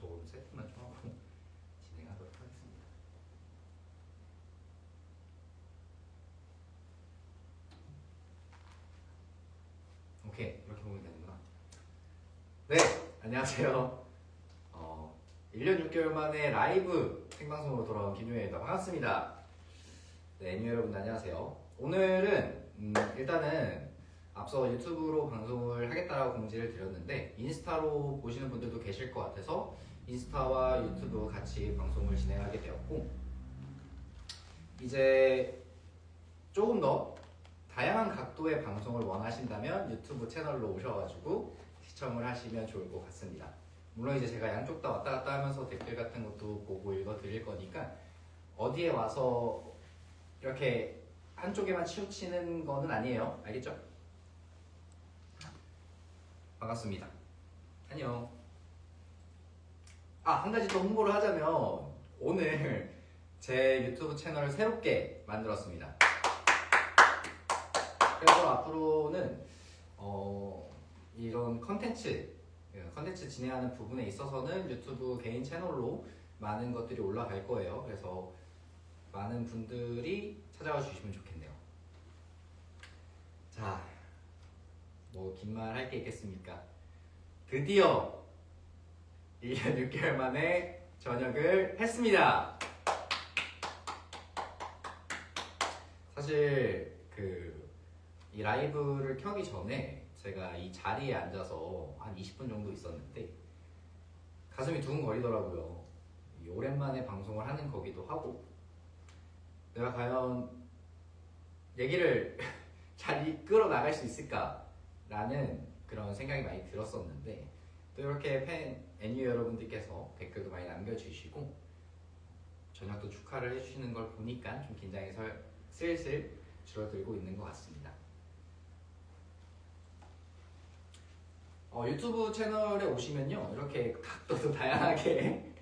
저거 세팅만 좀 하고 진행하도록 하겠습니다. 오케이, 이렇게 보면 되는구나. 네, 안녕하세요. 1년 6개월 만에 라이브 생방송으로 돌아온 김용현입니다. 반갑습니다. 네, 애니 여러분 안녕하세요. 오늘은 일단은 앞서 유튜브로 방송을 하겠다라고 공지를 드렸는데 인스타로 보시는 분들도 계실 것 같아서 인스타와 유튜브 같이 방송을 진행하게 되었고, 이제 조금 더 다양한 각도의 방송을 원하신다면 유튜브 채널로 오셔가지고 시청을 하시면 좋을 것 같습니다. 물론 이제 제가 양쪽 다 왔다 갔다 하면서 댓글 같은 것도 보고 읽어 드릴 거니까 어디에 와서 이렇게 한쪽에만 치우치는 거는 아니에요. 알겠죠? 반갑습니다. 안녕. 한 가지 더 홍보를 하자면 오늘 제 유튜브 채널을 새롭게 만들었습니다. 그래서 앞으로는 이런 컨텐츠 진행하는 부분에 있어서는 유튜브 개인 채널로 많은 것들이 올라갈 거예요. 그래서 많은 분들이 찾아와 주시면 좋겠네요. 자, 뭐 긴 말 할 게 있겠습니까? 드디어 1년 6개월 만에 전역을 했습니다. 사실 이 라이브를 켜기 전에 제가 이 자리에 앉아서 한 20분 정도 있었는데 가슴이 두근거리더라고요. 오랜만에 방송을 하는 거기도 하고 내가 과연 얘기를 잘 이끌어 나갈 수 있을까라는 그런 생각이 많이 들었었는데, 또 이렇게 팬 애니 여러분들께서 댓글도 많이 남겨주시고 저녁도 축하를 해주시는 걸 보니까 좀 긴장이 슬슬 줄어들고 있는 것 같습니다. 유튜브 채널에 오시면요 이렇게 각도도 다양하게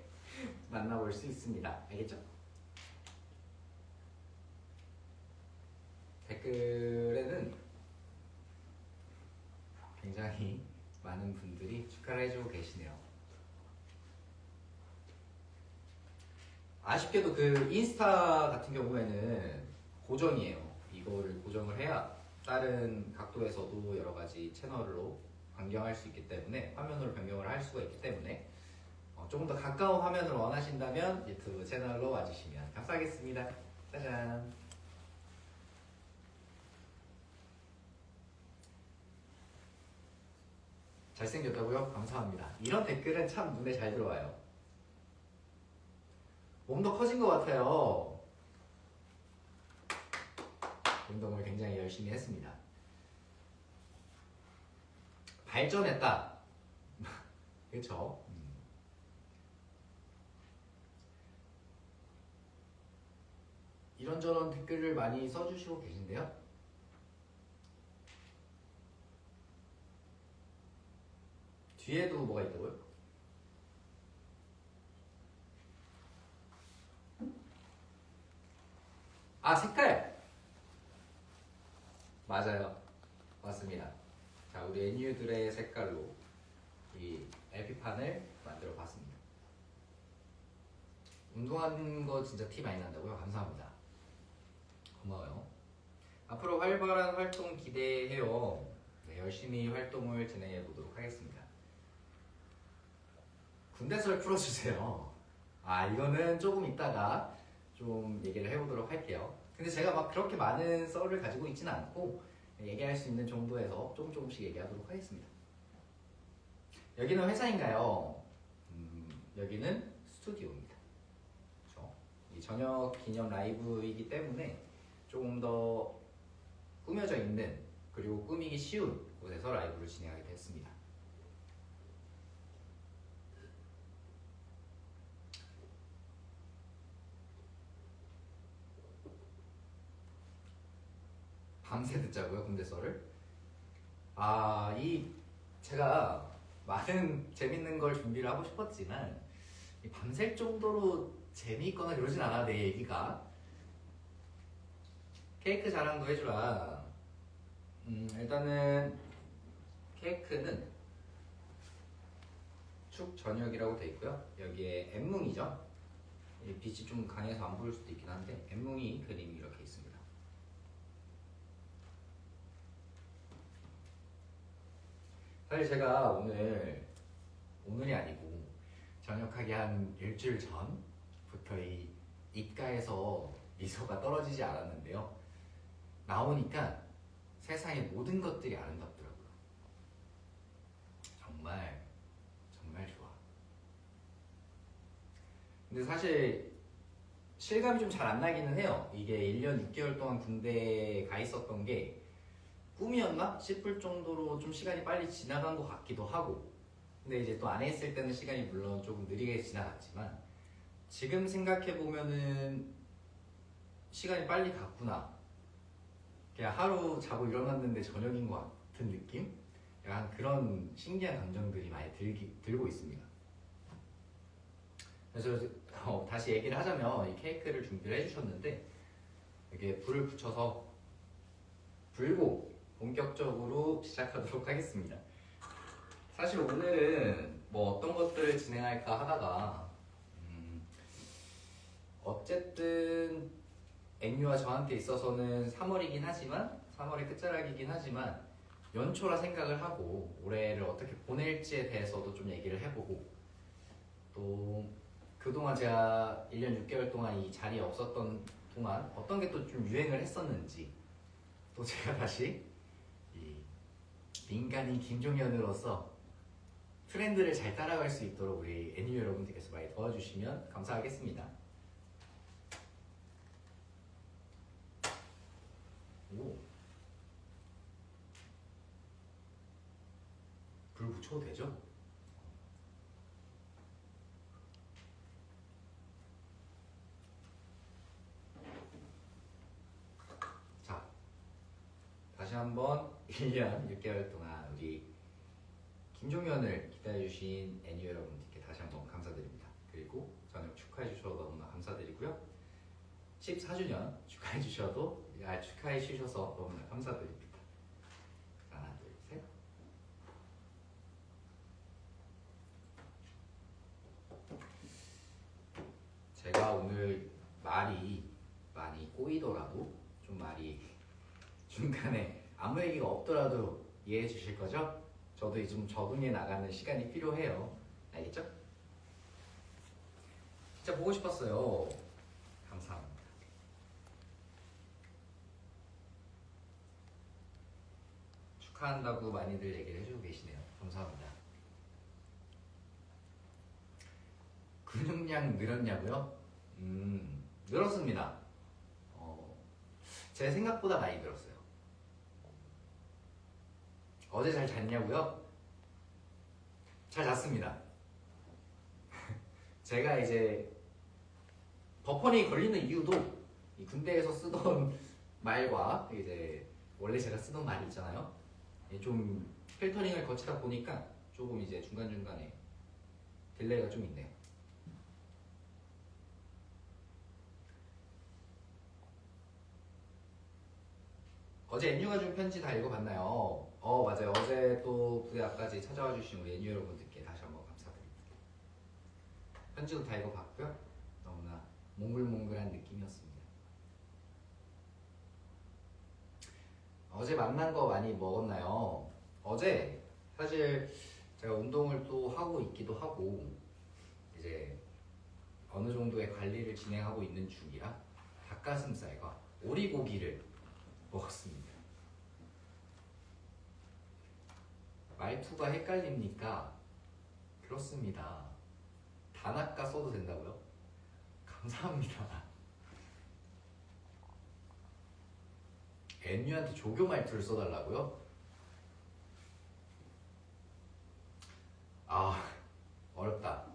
만나볼 수 있습니다. 알겠죠? 댓글에는 굉장히 많은 분들이 축하를 해주고 계시네요. 아쉽게도 그 인스타 같은 경우에는 고정이에요. 이거를 고정을 해야 다른 각도에서도 여러 가지 채널로 변경할 수 있기 때문에, 화면으로 변경을 할 수가 있기 때문에 조금 더 가까운 화면을 원하신다면 유튜브 채널로 와주시면 감사하겠습니다. 짜잔. 잘생겼다고요? 감사합니다. 이런 댓글은 참 눈에 잘 들어와요. 몸도 커진 것 같아요. 운동을 굉장히 열심히 했습니다. 발전했다. 그렇죠? 이런저런 댓글을 많이 써주시고 계신데요. 뒤에도 뭐가 있다고요? 색깔! 맞아요. 맞습니다. 자, 우리 애니유들의 색깔로 이 LP판을 만들어 봤습니다. 운동하는 거 진짜 티 많이 난다고요? 감사합니다. 고마워요. 앞으로 활발한 활동 기대해요. 네, 열심히 활동을 진행해 보도록 하겠습니다. 군대설 풀어주세요. 이거는 조금 이따가 좀 얘기를 해보도록 할게요. 근데 제가 막 그렇게 많은 썰을 가지고 있지는 않고 얘기할 수 있는 정도에서 조금씩 얘기하도록 하겠습니다. 여기는 회사인가요? 여기는 스튜디오입니다. 그렇죠? 이 저녁 기념 라이브이기 때문에 조금 더 꾸며져 있는, 그리고 꾸미기 쉬운 곳에서 라이브를 진행하게 됐습니다. 밤새 듣자고요, 군대 썰을? 제가 많은 재밌는 걸 준비를 하고 싶었지만 밤샐 정도로 재미있거나 그러진 않아, 내 얘기가. 케이크 자랑도 해주라. 일단은 케이크는 축 저녁이라고 돼 있고요. 여기에 엠뭉이죠. 이 빛이 좀 강해서 안 보일 수도 있긴 한데 엠뭉이 그림이 이렇게 있습니다. 사실 제가 오늘이 아니고 전역하기 한 일주일 전부터 이 입가에서 미소가 떨어지지 않았는데요. 나오니까 세상의 모든 것들이 아름답더라고요. 정말 정말 좋아. 근데 사실 실감이 좀 잘 안 나기는 해요. 이게 1년 6개월 동안 군대에 가 있었던 게 꿈이었나 싶을 정도로 좀 시간이 빨리 지나간 것 같기도 하고, 근데 이제 또 안에 있을 때는 시간이 물론 조금 느리게 지나갔지만 지금 생각해보면은 시간이 빨리 갔구나. 그냥 하루 자고 일어났는데 저녁인 것 같은 느낌? 약간 그런 신기한 감정들이 많이 들고 있습니다. 그래서 다시 얘기를 하자면 이 케이크를 준비를 해주셨는데 이게 불을 붙여서 불고 본격적으로 시작하도록 하겠습니다. 사실 오늘은 뭐 어떤 것들을 진행할까 하다가 어쨌든 앵유와 저한테 있어서는 3월이긴 하지만 3월의 끝자락이긴 하지만 연초라 생각을 하고 올해를 어떻게 보낼지에 대해서도 좀 얘기를 해보고, 또 그동안 제가 1년 6개월 동안 이 자리에 없었던 동안 어떤 게 또 좀 유행을 했었는지, 또 제가 다시 이 민간인 김종현으로서 트렌드를 잘 따라갈 수 있도록 우리 애니 여러분들께서 많이 도와주시면 감사하겠습니다. 오, 불 붙여도 되죠? 자, 다시 한번 1년 6개월 동안 우리 김종현을 기다려주신 애니 여러분들께 다시 한번 감사드립니다. 그리고 저녁 축하해주셔서 너무나 감사드리고요. 14주년 축하해주셔서 너무나 감사드립니다. 하나, 둘, 셋. 제가 오늘 말이 많이 꼬이더라도, 좀 말이 중간에 아무 얘기가 없더라도 이해해 주실 거죠? 저도 좀 적응해 나가는 시간이 필요해요. 알겠죠? 진짜 보고 싶었어요. 감사합니다. 축하한다고 많이들 얘기를 해주고 계시네요. 감사합니다. 근육량 늘었냐고요? 늘었습니다. 제 생각보다 많이 늘었어요. 어제 잘 잤냐고요? 잘 잤습니다. 제가 이제 버퍼링이 걸리는 이유도 이 군대에서 쓰던 말과 이제 원래 제가 쓰던 말이 있잖아요. 좀 필터링을 거치다 보니까 조금 이제 중간중간에 딜레이가 좀 있네요. 어제 NU가 준 편지 다 읽어봤나요? 맞아요. 어제 또 부대 앞까지 찾아와 주신 우리 NU 여러분들께 다시 한번 감사드립니다. 편지도 다 읽어봤고요. 너무나 몽글몽글한 느낌이었습니다. 어제 만난 거 많이 먹었나요? 어제 사실 제가 운동을 또 하고 있기도 하고 이제 어느 정도의 관리를 진행하고 있는 중이라 닭가슴살과 오리고기를 먹었습니다. 말투가 헷갈립니까? 그렇습니다. 단아까 써도 된다고요? 감사합니다. NU한테 조교 말투를 써달라고요? 어렵다.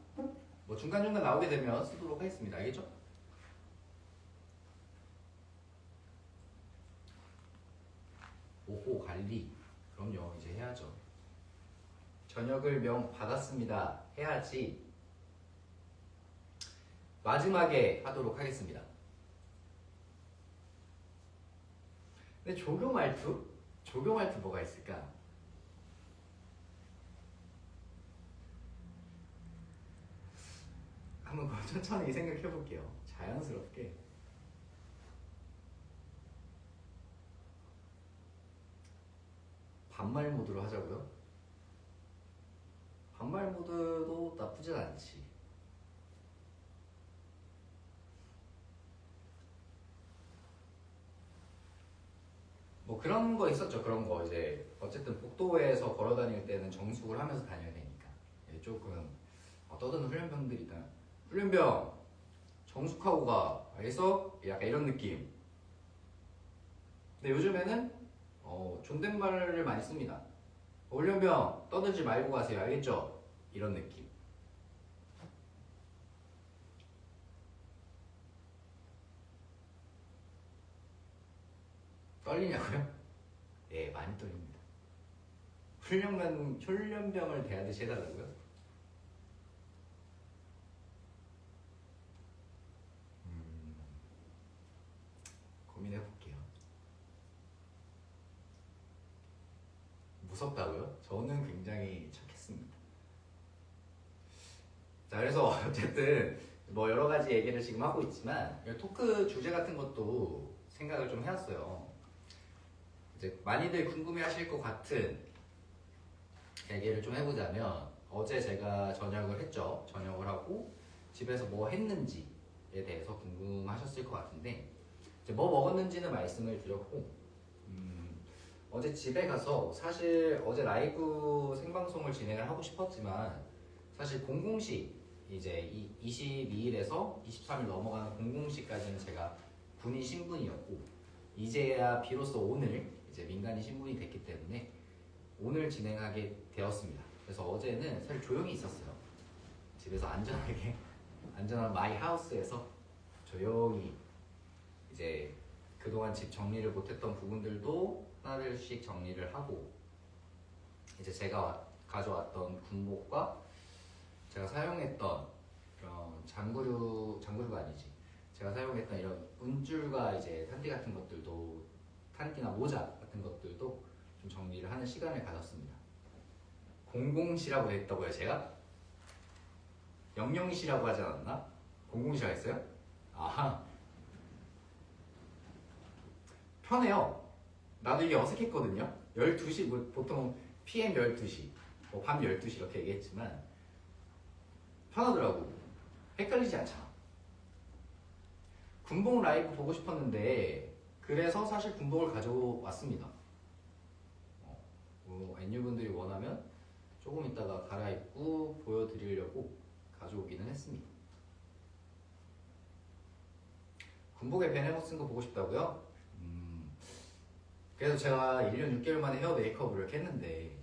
뭐 중간중간 나오게 되면 쓰도록 하겠습니다. 알겠죠? 오호, 관리. 그럼요, 이제 해야죠. 저녁을 명 받았습니다. 해야지. 마지막에 하도록 하겠습니다. 근데 조교 말투? 조교 말투 뭐가 있을까? 한번 그거 천천히 생각해 볼게요. 자연스럽게. 반말 모드로 하자고요? 반말 모드도 나쁘진 않지. 뭐 그런 거 있었죠. 그런 거 이제 어쨌든 복도에서 걸어 다닐 때는 정숙을 하면서 다녀야 되니까 조금 떠드는 훈련병들이다. 훈련병 정숙하고 가. 알겠어? 약간 이런 느낌. 근데 요즘에는 존댓말을 많이 씁니다. 훈련병 떠들지 말고 가세요. 알겠죠? 이런 느낌. 떨리냐고요? 네, 많이 떨립니다. 훈련병을 대하듯이 해달라고요? 고민해볼게요. 무섭다고요? 저는 굉장히 착했습니다. 자, 그래서 어쨌든 뭐 여러 가지 얘기를 지금 하고 있지만 토크 주제 같은 것도 생각을 좀 해왔어요. 이제 많이들 궁금해하실 것 같은 얘기를 좀 해보자면 어제 제가 저녁을 했죠. 저녁을 하고 집에서 뭐 했는지에 대해서 궁금하셨을 것 같은데 이제 뭐 먹었는지는 말씀을 드렸고 어제 집에 가서 사실 어제 라이브 생방송을 진행을 하고 싶었지만 사실 공공시 이제 22일에서 23일 넘어가는 공공시까지는 제가 군인 신분이었고 이제야 비로소 오늘 이제 민간인 신분이 됐기 때문에 오늘 진행하게 되었습니다. 그래서 어제는 사실 조용히 있었어요. 집에서 안전한 마이 하우스에서 조용히 이제 그동안 집 정리를 못했던 부분들도 하나둘씩 정리를 하고 이제 제가 가져왔던 군복과 제가 사용했던 그런 장구류가 아니지. 제가 사용했던 이런 운줄과 이제 탄띠 같은 것들도 탄띠나 모자 같은 것들도 좀 정리를 하는 시간을 가졌습니다. 공공시라고 했다고요, 제가? 영영시라고 하지 않았나? 공공시라고 했어요? 아하. 편해요. 나도 이게 어색했거든요. 12시, 뭐 보통 PM 12시, 밤 12시 이렇게 얘기했지만 편하더라고. 헷갈리지 않잖아. 군복 라이브 보고 싶었는데 그래서 사실 군복을 가져왔습니다. NU분들이 원하면 조금 이따가 갈아입고 보여드리려고 가져오기는 했습니다. 군복에 베네모 쓴 거 보고 싶다고요? 그래서 제가 1년 6개월 만에 헤어 메이크업을 이렇게 했는데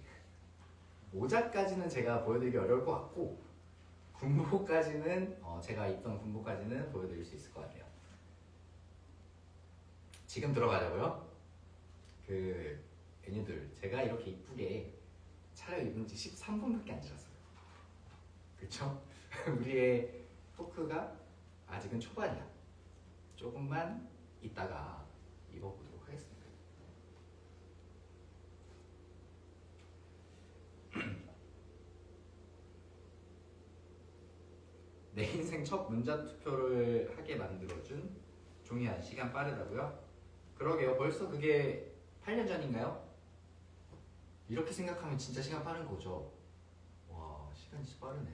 모자까지는 제가 보여드리기 어려울 것 같고 군복까지는 제가 입던 군복까지는 보여드릴 수 있을 것 같아요. 지금 들어가자고요? 애니들 제가 이렇게 이쁘게 차려입은 지 13분밖에 안 지났어요. 그쵸? 우리의 토크가 아직은 초반이야. 조금만 이따가 입어보도록 하겠습니다. 내 인생 첫 문자투표를 하게 만들어준 종이한 시간 빠르다고요? 그러게요. 벌써 그게 8년 전인가요? 이렇게 생각하면 진짜 시간 빠른 거죠. 와, 시간 진짜 빠르네.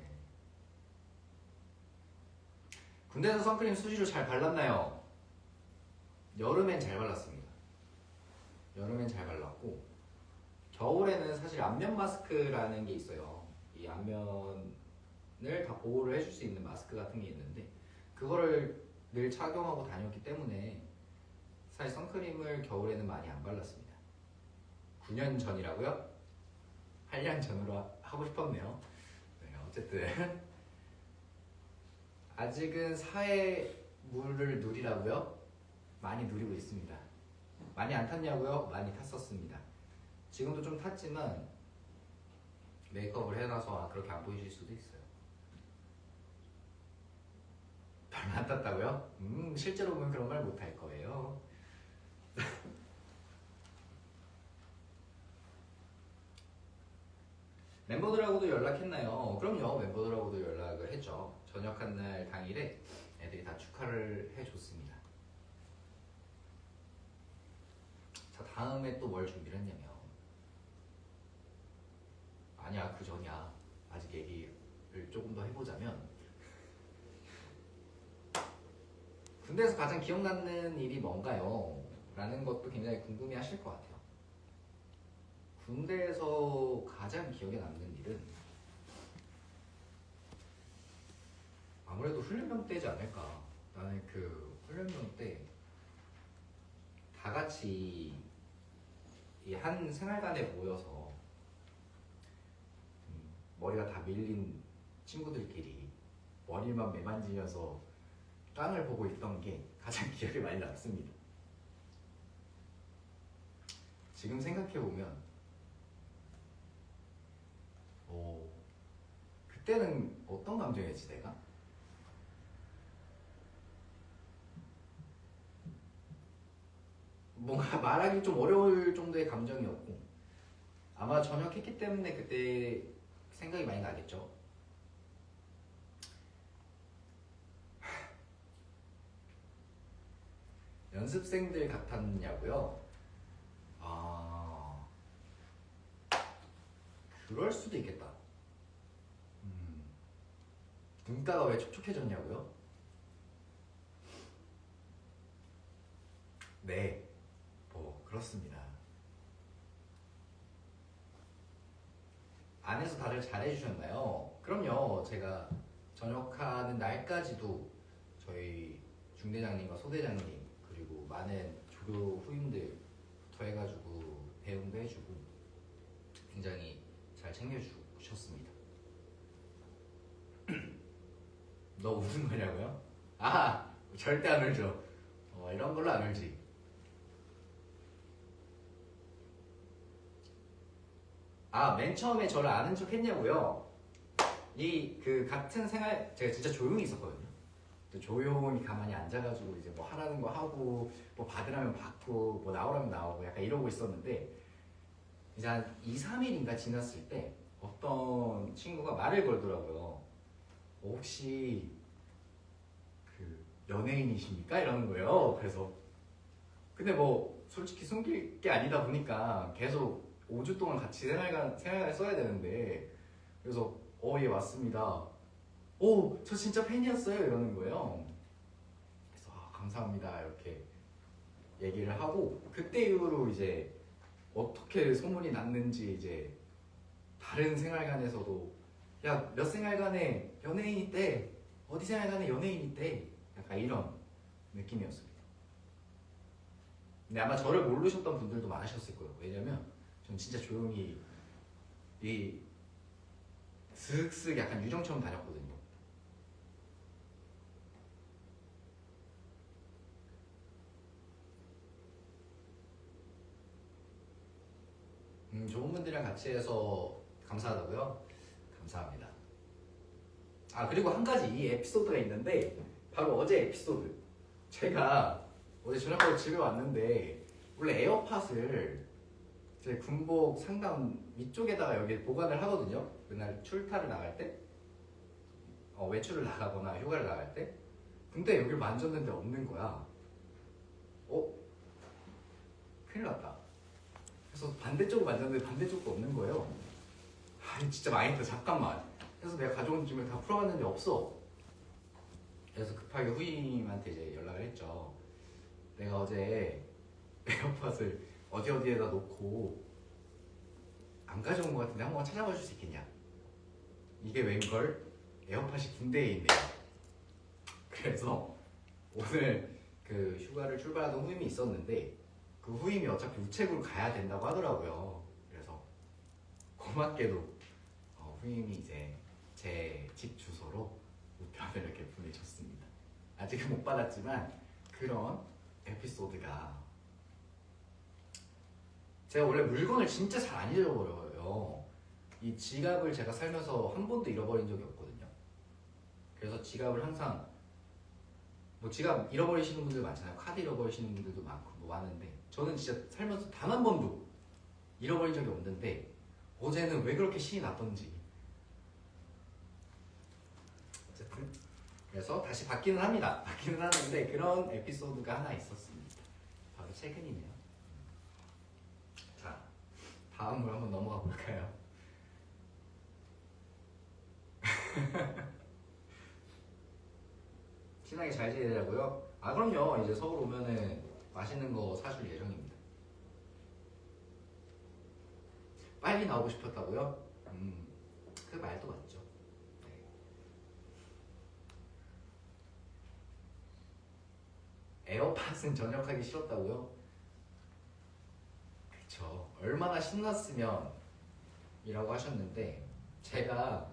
군대에서 선크림 수시로 잘 발랐나요? 여름엔 잘 발랐습니다. 여름엔 잘 발랐고 겨울에는 사실 안면 마스크라는 게 있어요. 이 안면을 다 보호를 해줄 수 있는 마스크 같은 게 있는데 그거를 늘 착용하고 다녔기 때문에 사실 선크림을 겨울에는 많이 안 발랐습니다. 9년 전이라고요? 8년 전으로 하고 싶었네요. 네, 어쨌든 아직은 사회물을 누리라고요? 많이 누리고 있습니다. 많이 안 탔냐고요? 많이 탔었습니다. 지금도 좀 탔지만 메이크업을 해놔서 그렇게 안 보이실 수도 있어요. 별로 안 탔다고요? 실제로 보면 그런 말 못 할 거예요. 멤버들하고도 연락했나요? 그럼요. 멤버들하고도 연락을 했죠. 전역한 날 당일에 애들이 다 축하를 해줬습니다. 자, 다음에 또 뭘 준비를 했냐면, 아니야, 그 전이야. 아직 얘기를 조금 더 해보자면, 군대에서 가장 기억나는 일이 뭔가요? 라는 것도 굉장히 궁금해 하실 것 같아요. 군대에서 가장 기억에 남는 일은 아무래도 훈련병 때지 않을까. 나는 그 훈련병 때 다 같이 이 한 생활관에 모여서 머리가 다 밀린 친구들끼리 머리만 매만지면서 땅을 보고 있던 게 가장 기억에 많이 남습니다. 지금 생각해보면 그때는 어떤 감정이었지 내가? 뭔가 말하기 좀 어려울 정도의 감정이었고 아마 전역했기 때문에 그때 생각이 많이 나겠죠. 연습생들 같았냐고요? 아, 그럴 수도 있겠다. 눈가가 왜 촉촉해졌냐고요? 네, 뭐 그렇습니다. 안에서 다들 잘해주셨나요? 그럼요. 제가 전역하는 날까지도 저희 중대장님과 소대장님 그리고 많은 조교 후임들부터 해가지고 배웅도 해주고 굉장히 잘 챙겨주셨습니다. 너 웃은 거냐고요? 아, 절대 안 울죠. 이런 걸로 안 울지. 아, 맨 처음에 저를 아는 척 했냐고요? 이 그 같은 생활 제가 진짜 조용히 있었거든요. 조용히 가만히 앉아가지고 이제 뭐 하라는 거 하고 뭐 받으라면 받고 뭐 나오라면 나오고 약간 이러고 있었는데 이제 한 2, 3일인가 지났을 때 어떤 친구가 말을 걸더라고요. 혹시 그 연예인이십니까? 이러는 거예요. 그래서 근데 뭐 솔직히 숨길 게 아니다 보니까 계속 5주 동안 같이 생활관을 써야 되는데 그래서 예 맞습니다. 저 진짜 팬이었어요 이러는 거예요. 그래서 감사합니다 이렇게 얘기를 하고 그때 이후로 이제 어떻게 소문이 났는지 이제 다른 생활관에서도 야 몇 생활관에 연예인 있대 어디 생활관에 연예인 있대 약간 이런 느낌이었습니다. 근데 아마 저를 모르셨던 분들도 많으셨을 거예요. 왜냐면 전 진짜 조용히 이 슥슥 약간 유정처럼 다녔거든요. 좋은 분들이랑 같이 해서 감사하다고요? 감사합니다. 아 그리고 한 가지 이 에피소드가 있는데 바로 어제 에피소드. 제가 어제 저녁에 집에 왔는데 원래 에어팟을 제 군복 상단 위쪽에다가 여기 보관을 하거든요. 그날 출타를 나갈 때 외출을 나가거나 휴가를 나갈 때 근데 여기를 만졌는데 없는 거야. 큰일 났다. 그래서 반대쪽을 만졌는데 반대쪽도 없는 거예요. 진짜 망했다 잠깐만. 그래서 내가 가져온 짐을 다 풀어봤는데 없어. 그래서 급하게 후임한테 이제 연락을 했죠. 내가 어제 에어팟을 어디에다 놓고 안 가져온 것 같은데 한번 찾아봐 줄 수 있겠냐. 이게 웬걸? 에어팟이 군대에 있네요. 그래서 오늘 그 휴가를 출발하던 후임이 있었는데 그 후임이 어차피 우체국을 가야 된다고 하더라고요. 그래서 고맙게도 후임이 이제 제 집 주소로 우편을 이렇게 보내줬습니다. 아직은 못 받았지만 그런 에피소드가 제가 원래 물건을 진짜 잘 안 잃어버려요. 이 지갑을 제가 살면서 한 번도 잃어버린 적이 없거든요. 그래서 지갑을 항상 뭐 지갑 잃어버리시는 분들 많잖아요. 카드 잃어버리시는 분들도 많고 뭐 많은데 저는 진짜 살면서 단 한 번도 잃어버린 적이 없는데 어제는 왜 그렇게 신이 났던지. 어쨌든 그래서 다시 받기는 합니다. 받기는 하는데 그런 에피소드가 하나 있었습니다. 바로 최근이네요. 자, 다음으로 한번 넘어가 볼까요? 친하게 잘 지내자고요? 아 그럼요. 이제 서울 오면은 맛있는 거 사줄 예정입니다. 빨리 나오고 싶었다고요? 그 말도 맞죠. 네. 에어팟은 전역하기 싫었다고요? 그쵸. 얼마나 신났으면 이라고 하셨는데 제가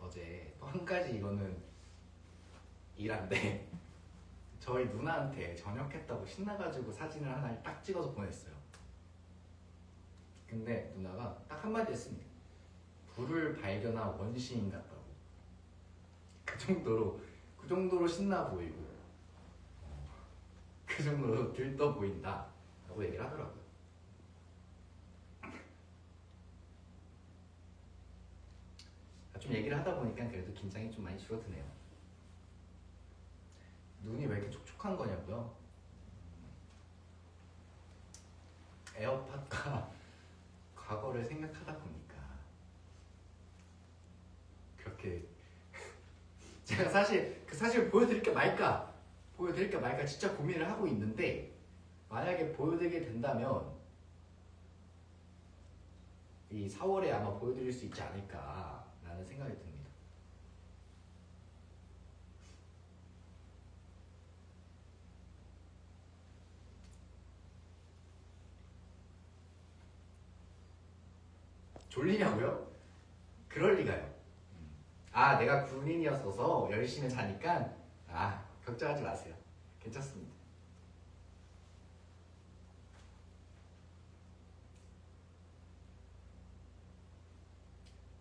어제 또 한 가지 이거는 일한데 저희 누나한테 전역했다고 신나가지고 사진을 하나 딱 찍어서 보냈어요. 근데 누나가 딱 한마디 했습니다. 불을 발견한 원시인 같다고. 그 정도로 신나 보이고 그 정도로 들떠 보인다 라고 얘기를 하더라고요. 좀 얘기를 하다 보니까 그래도 긴장이 좀 많이 줄어드네요. 눈이 왜 이렇게 촉촉한 거냐고요? 에어팟과 과거를 생각하다 보니까 그렇게 제가 사실 그 사실 보여드릴까 말까 진짜 고민을 하고 있는데 만약에 보여드리게 된다면 이 4월에 아마 보여드릴 수 있지 않을까라는 생각이 듭니다. 졸리냐고요? 그럴 리가요. 아 내가 군인이었어서 열심히 자니까 걱정하지 마세요. 괜찮습니다.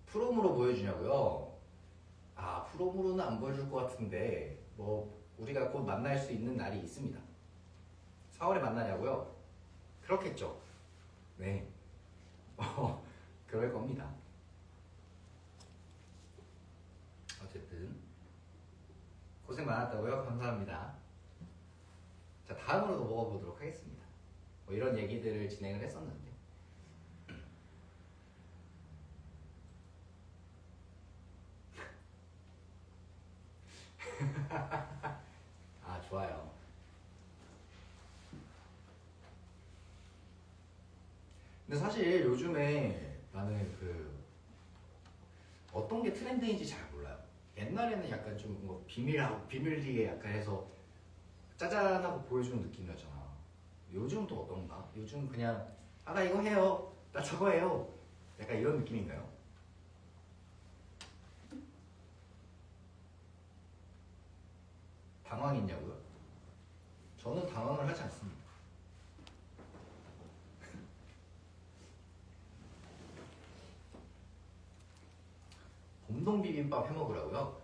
프롬으로 보여주냐고요? 프롬으로는 안 보여줄 것 같은데 뭐 우리가 곧 만날 수 있는 날이 있습니다. 4월에 만나냐고요? 그렇겠죠. 네. 그럴 겁니다. 어쨌든 고생 많았다고요? 감사합니다. 자 다음으로 넘어가 보도록 하겠습니다. 뭐 이런 얘기들을 진행을 했었는데 좋아요. 근데 사실 요즘에 나는 어떤 게 트렌드인지 잘 몰라요. 옛날에는 약간 좀 뭐 비밀리에 약간 해서 짜잔하고 보여주는 느낌이었잖아. 요즘 또 어떤가? 요즘 그냥 나 이거 해요. 나 저거 해요. 약간 이런 느낌인가요? 당황했냐고요? 저는 당황을 하지 않습니다. 봄동 비빔밥 해먹으라고요?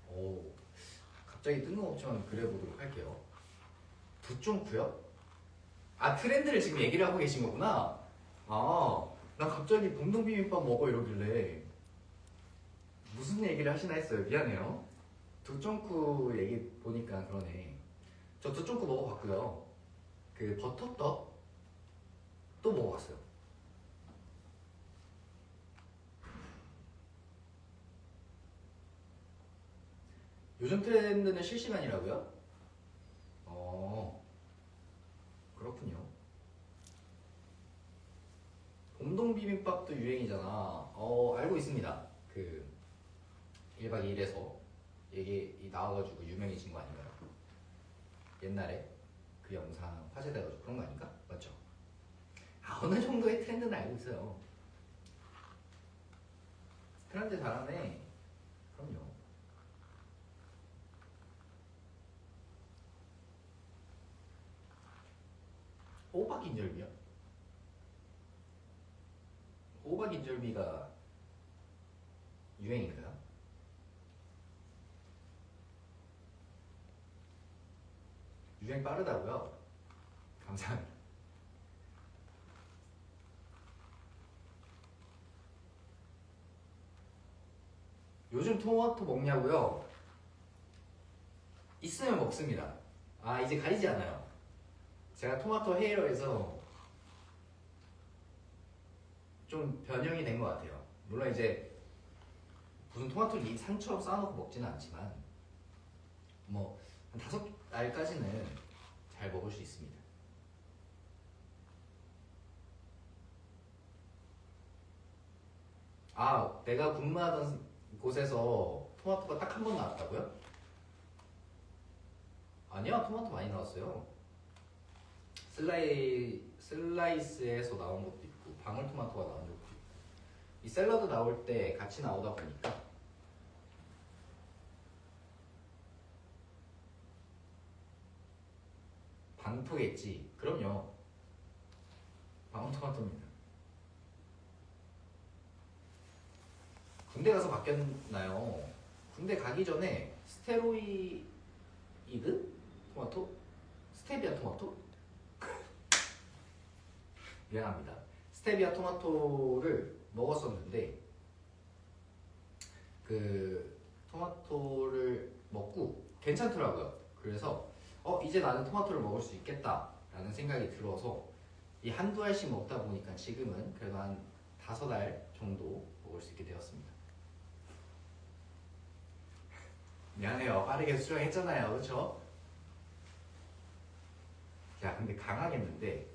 오, 갑자기 뜬금없지만 그래보도록 할게요. 두쫑쿠요? 트렌드를 지금 얘기를 하고 계신 거구나. 난 갑자기 봄동 비빔밥 먹어 이러길래 무슨 얘기를 하시나 했어요. 미안해요. 두쫑쿠 얘기 보니까 그러네. 저 두쫑쿠 먹어봤고요. 그 버터떡 또 먹어봤어요. 요즘 트렌드는 실시간이라고요? 그렇군요. 봄동 비빔밥도 유행이잖아. 알고 있습니다. 1박 2일에서 얘기 나와가지고 유명해진 거 아닌가요? 옛날에 그 영상 화제돼가지고 그런 거 아닌가? 맞죠? 어느 정도의 트렌드는 알고 있어요. 트렌드 잘하네. 그럼요. 호박인절미요? 호박인절미가 유행인가요? 유행 빠르다고요? 감사합니다. 요즘 토마토 먹냐고요? 있으면 먹습니다. 아 이제 가리지 않아요. 제가 토마토 헤이러에서 좀 변형이 된 것 같아요. 물론 이제 무슨 토마토를 이 산처럼 쌓아놓고 먹지는 않지만 뭐 한 5알까지는 잘 먹을 수 있습니다. 아 내가 근무하던 곳에서 토마토가 딱 한 번 나왔다고요? 아니야 토마토 많이 나왔어요. 슬라이스에서 나온 것도 있고 방울토마토가 나온 것도 있고 이 샐러드 나올 때 같이 나오다 보니까 방토겠지. 그럼요. 방울토마토입니다. 군대 가서 바뀌었나요? 군대 가기 전에 스테로이드 토마토? 스테비아 토마토? 미안합니다. 스테비아 토마토를 먹었었는데 그 토마토를 먹고 괜찮더라고요. 그래서 이제 나는 토마토를 먹을 수 있겠다 라는 생각이 들어서 이 한두 알씩 먹다 보니까 지금은 그래도 한 5알 정도 먹을 수 있게 되었습니다. 미안해요. 빠르게 수정했잖아요. 그쵸? 야 근데 강하겠는데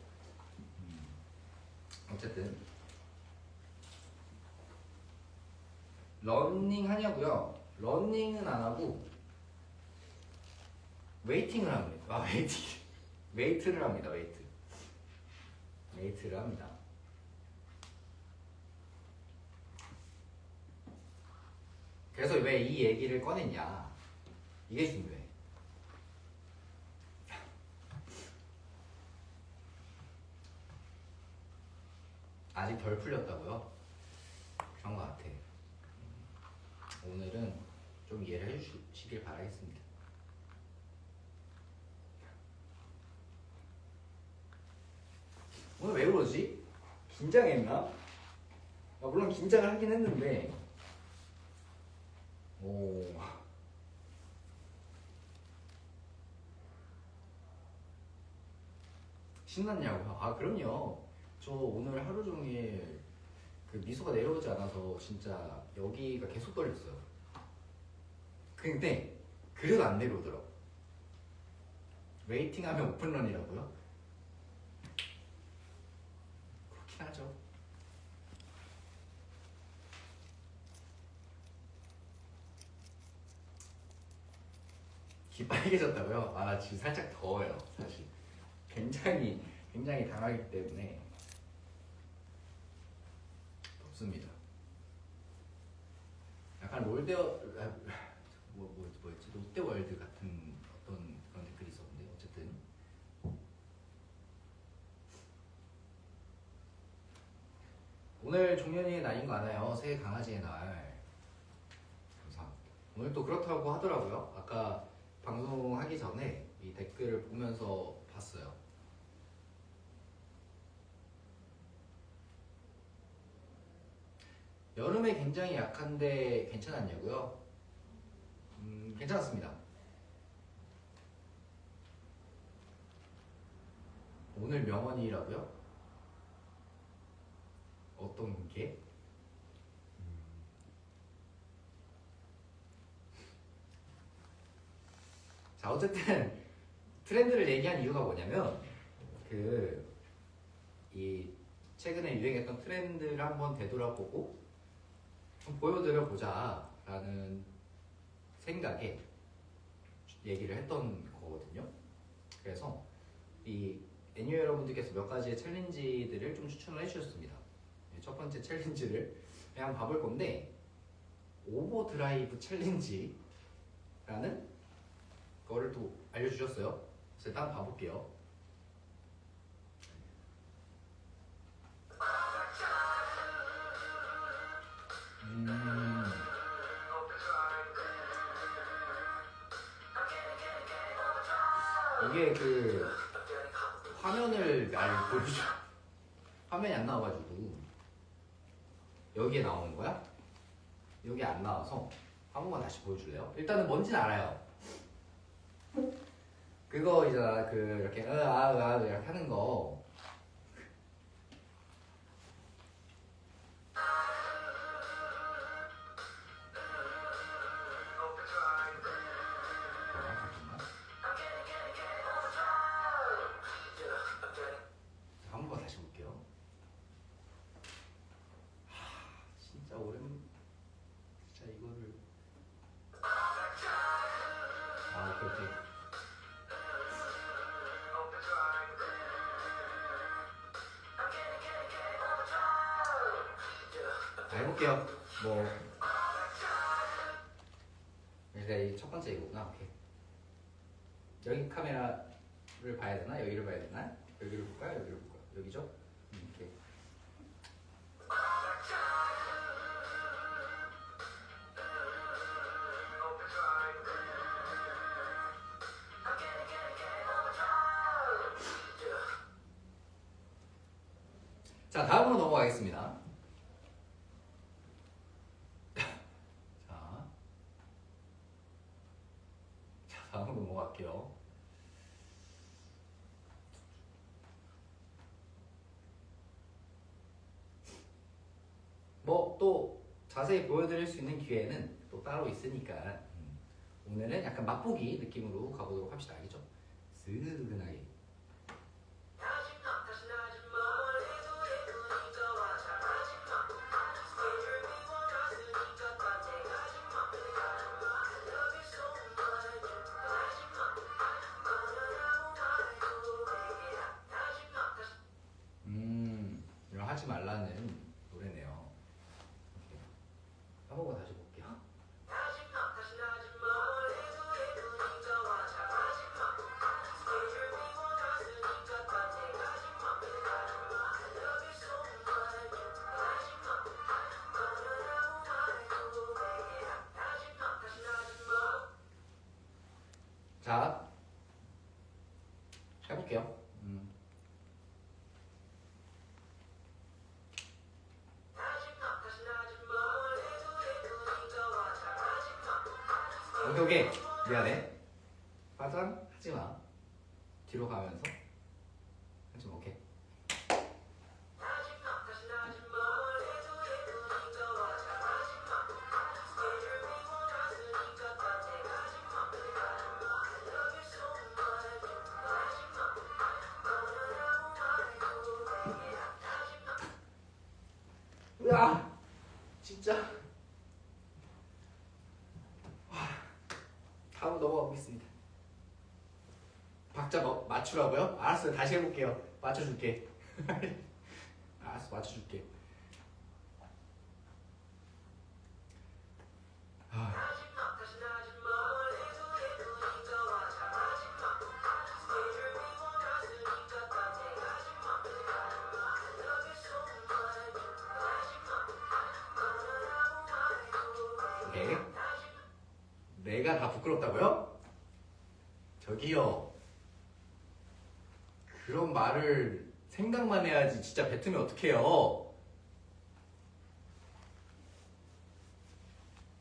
어쨌든 러닝 하냐고요? 러닝은 안 하고 웨이팅을 합니다. 웨이트를 합니다. 웨이트를 합니다. 그래서 왜 이 얘기를 꺼냈냐? 이게 중요해. 아직 덜 풀렸다고요? 그런 것 같아. 오늘은 좀 이해를 해주시길 바라겠습니다. 오늘 왜 그러지? 긴장했나? 물론 긴장을 하긴 했는데 신났냐고요? 아 그럼요. 저 오늘 하루 종일 그 미소가 내려오지 않아서 진짜 여기가 계속 떨렸어요. 근데 그래도 안 내려오더라고. 웨이팅하면 오픈런이라고요? 그렇긴 하죠. 귀 빨개졌다고요? 아 지금 살짝 더워요 사실. 굉장히 당하기 때문에 덥습니다. 약간 뭐였지? 롯데월드 같은 어떤 그런 댓글이 있었는데 어쨌든 오늘 종현이의 날인 거 아나요? 새해 강아지의 날. 감사합니다. 오늘 또 그렇다고 하더라고요. 아까 방송하기 전에 이 댓글을 보면서 봤어요. 여름에 굉장히 약한데 괜찮았냐고요? 괜찮았습니다. 오늘 명언이라고요? 어떤 게? 자 어쨌든 트렌드를 얘기한 이유가 뭐냐면 이 최근에 유행했던 트렌드를 한번 되돌아보고 좀 보여드려 보자 라는 생각에 얘기를 했던 거거든요. 그래서 이 애니어 여러분들께서 몇 가지의 챌린지들을 좀 추천을 해주셨습니다. 첫 번째 챌린지를 그냥 봐볼 건데 오버드라이브 챌린지라는 거를 또 알려주셨어요. 그래서 일단 봐볼게요. 이게 그 화면을 날 보여줘. 화면이 안 나와가지고 여기에 나오는 거야? 여기 안 나와서 한 번만 다시 보여줄래요? 일단은 뭔지는 알아요. 그거 있잖아, 그 이렇게 이렇게 하는 거. 한 번만 다시 볼게요. 진짜 진짜 이거를 오케이. 해볼게요. 뭐 그러니까 이 첫 번째 이거구나. 오케이. 여기 카메라를 봐야 되나? 여기를 봐야 되나? 여기를 볼까요? 여기를 볼까요? 여기죠? 오케이. 자, 다음으로 넘어가겠습니다. 다음으로 넘어갈게요. 뭐 또 자세히 보여드릴 수 있는 기회는 또 따로 있으니까 오늘은 약간 맛보기 느낌으로 가보도록 합시다. 알겠죠? 스근하게. 이런 하지 말라는 노래네요. 오케이. 한 번만 다시 볼게요. 자, 해볼게요. 오케이. 미안해. 화장 하지마. 뒤로 가면서 하지마. 오케이. 으아! 진짜. 다음 넘어가 보겠습니다. 박자 맞추라고요? 알았어요. 다시 해볼게요. 맞춰줄게. 알았어, 맞춰줄게. 오케이. 내가 다 부끄럽다고요? 저기요. 그런 말을 생각만 해야지 진짜 뱉으면 어떡해요.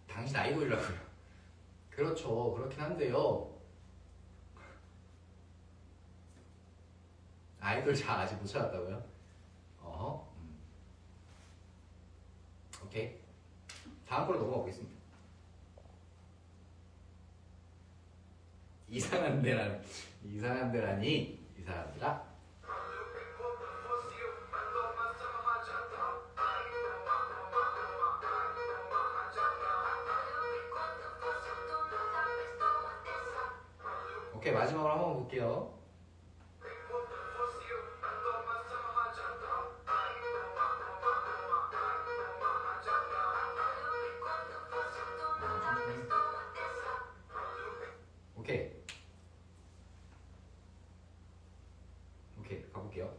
당신 아이돌이라고요. 그렇죠. 그렇긴 한데요. 아이돌 잘 아직 못 찾았다고요? 어허. 오케이. 다음 걸로 넘어가 보겠습니다. 이상한 데라니 이 사람들아. 오케이, 마지막으로 한번 볼게요. 오케이. 오케이, 가볼게요.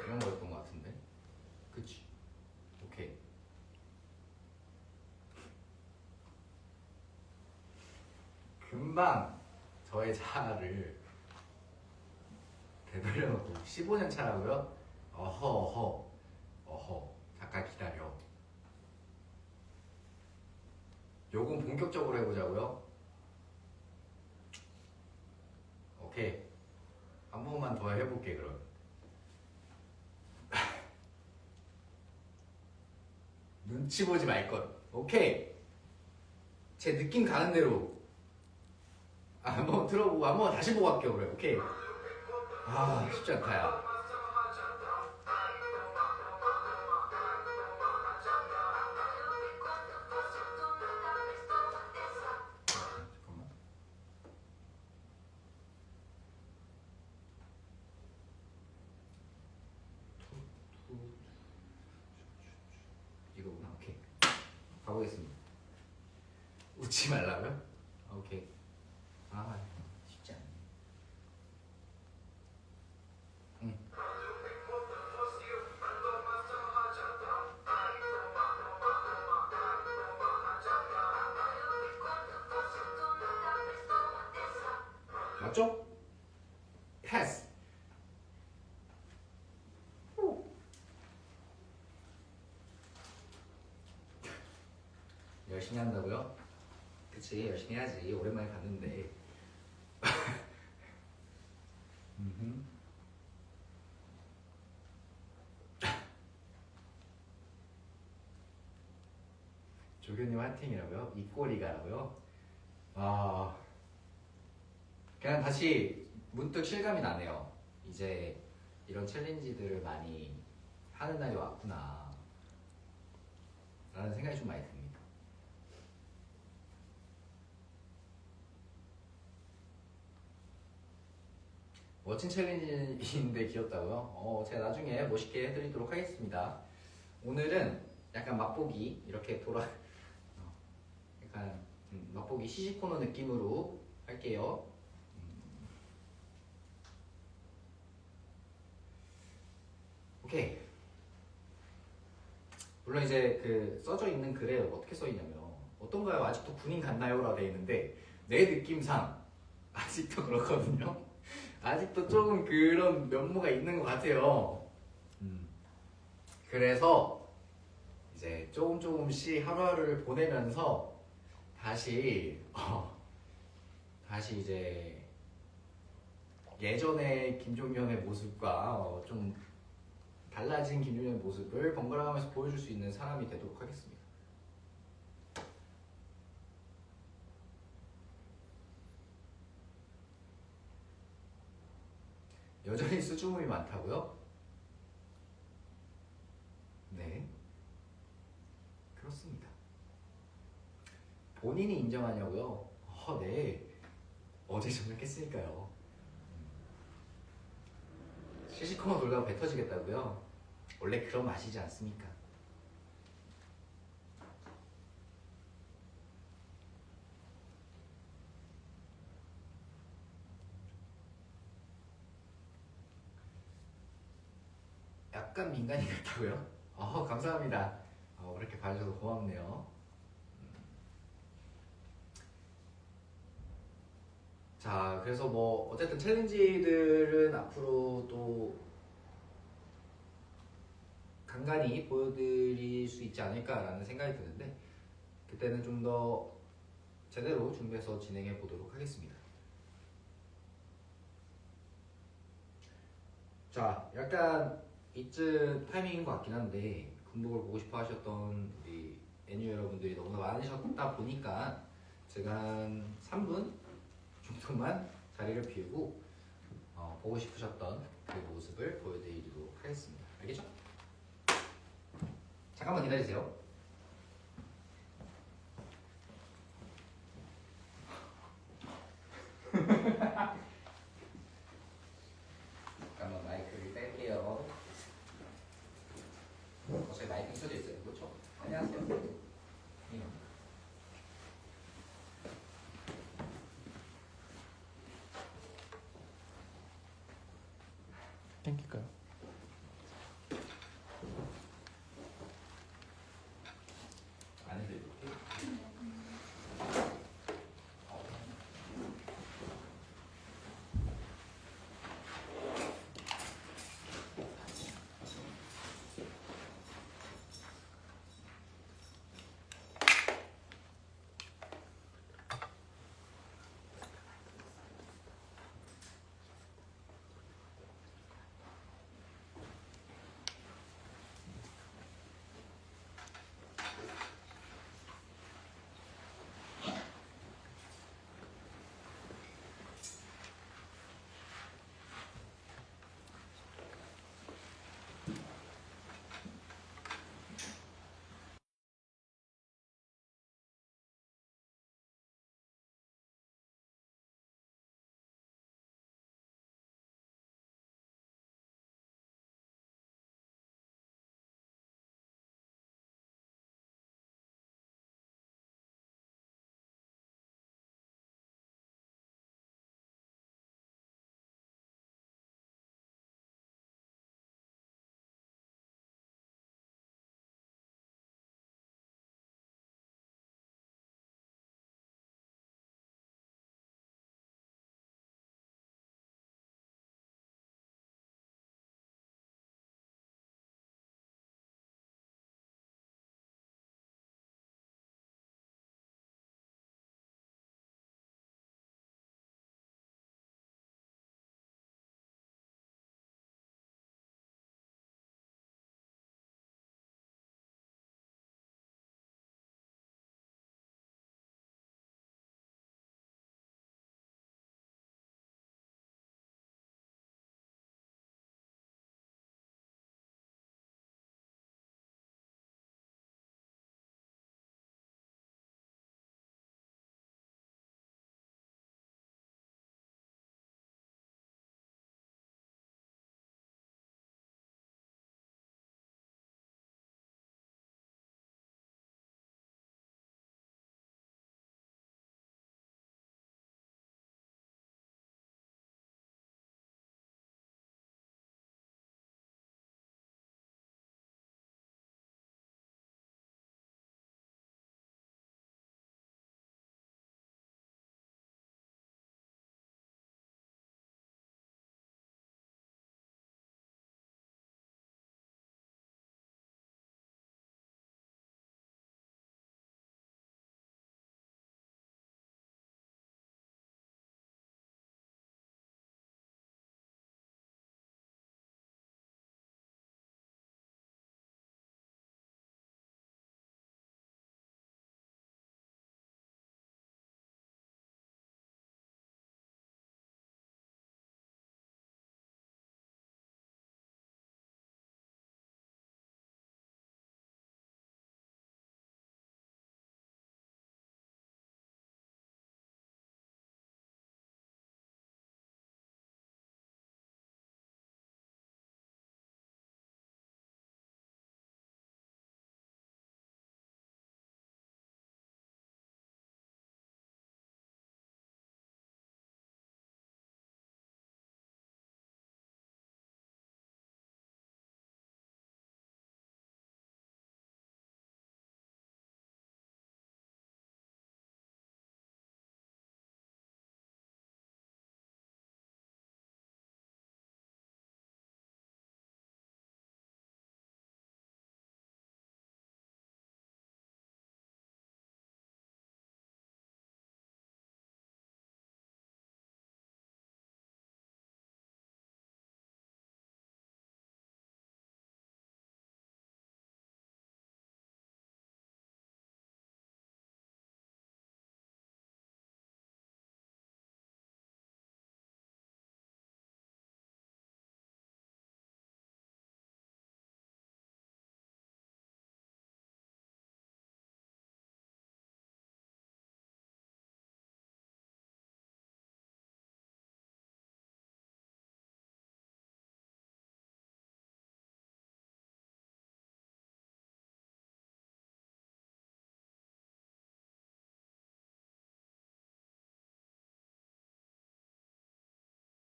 이런 거였던 것 같은데. 그치? 오케이. 금방 저의 자아를 되돌려놓고 15년 차라고요? 어허 잠깐 기다려. 요건 본격적으로 해보자고요? 오케이, 한 번만 더 해볼게. 그럼 눈치 보지 말것. 오케이, 제 느낌 가는 대로 한번 들어보고 한번 다시 보고 할게요. 그래. 오케이. 쉽지 않다 야. 잠깐만. 이거구나. 오케이, 가보겠습니다. 웃지 말라고요? 오케이. 쉽지 않네. 맞죠? 패스. 열심히 한다고요? 그치, 열심히 해야지. 오랜만에 봤는데. 조교님 화이팅이라고요? 이 꼴이가라고요? 그냥 다시 문득 실감이 나네요. 이제 이런 챌린지들을 많이 하는 날이 왔구나 라는 생각이 좀 많이 듭니다. 멋진 챌린지인데 귀엽다고요? 제가 나중에 멋있게 해드리도록 하겠습니다. 오늘은 약간 맛보기 이렇게 약간 맛보기 시식 코너 느낌으로 할게요. 오케이. 물론 이제 그 써져 있는 글에 어떻게 써 있냐면 어떤가요? 아직도 군인 같나요? 라고 돼 있는데 내 느낌상 아직도 그렇거든요. 아직도 조금 그런 면모가 있는 것 같아요. 그래서 이제 조금씩 하루하루를 보내면서 다시 이제 예전의 김종현의 모습과 좀 달라진 김종현의 모습을 번갈아가면서 보여줄 수 있는 사람이 되도록 하겠습니다. 여전히 수줍음이 많다고요? 네, 그렇습니다. 본인이 인정하냐고요? 네, 어제 전역했으니까요. 시시코너 돌다가 배 터지겠다고요? 원래 그런 맛이지 않습니까? 약간 민간인 같다고요? 감사합니다. 그렇게 봐주셔서 고맙네요. 자, 그래서 뭐 어쨌든 챌린지들은 앞으로 또 간간히 보여드릴 수 있지 않을까라는 생각이 드는데 그때는 좀 더 제대로 준비해서 진행해 보도록 하겠습니다. 자, 약간 이쯤 타이밍인 것 같긴 한데 군복을 보고 싶어 하셨던 우리 애뉴 여러분들이 너무나 많으셨다 보니까 제가 한 3분 정도만 자리를 비우고 보고 싶으셨던 그 모습을 보여드리도록 하겠습니다. 알겠죠? 잠깐만 기다리세요. 잠깐만 마이크를 뺄게요. 어차피 마이크 켜져 있어요. 그렇죠? 안녕하세요. 땡길까요? 안 해드릴게요.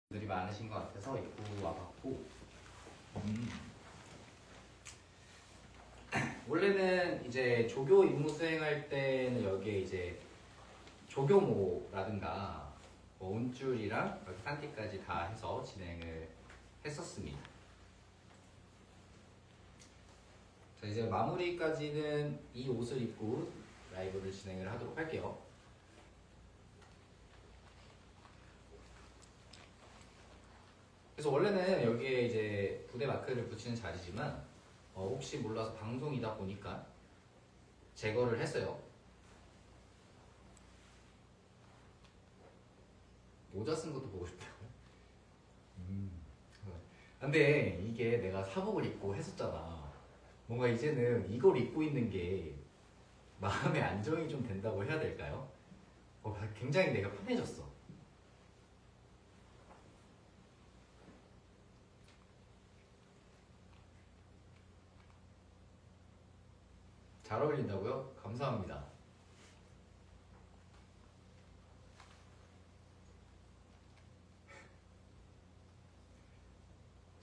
분들이 많으신 것 같아서 입고 와봤고 원래는 이제 조교 임무 수행할 때는 여기에 이제 조교모라든가 뭐 운줄이랑 여기 산티까지 다 해서 진행을 했었습니다. 자, 이제 마무리까지는 이 옷을 입고 라이브를 진행을 하도록 할게요. 그래서 원래는 여기에 이제 부대 마크를 붙이는 자리지만 혹시 몰라서 방송이다 보니까 제거를 했어요. 모자 쓴 것도 보고 싶다고요? 근데 이게 내가 사복을 입고 했었잖아. 뭔가 이제는 이걸 입고 있는 게 마음의 안정이 좀 된다고 해야 될까요? 굉장히 내가 편해졌어. 잘 어울린다고요? 감사합니다.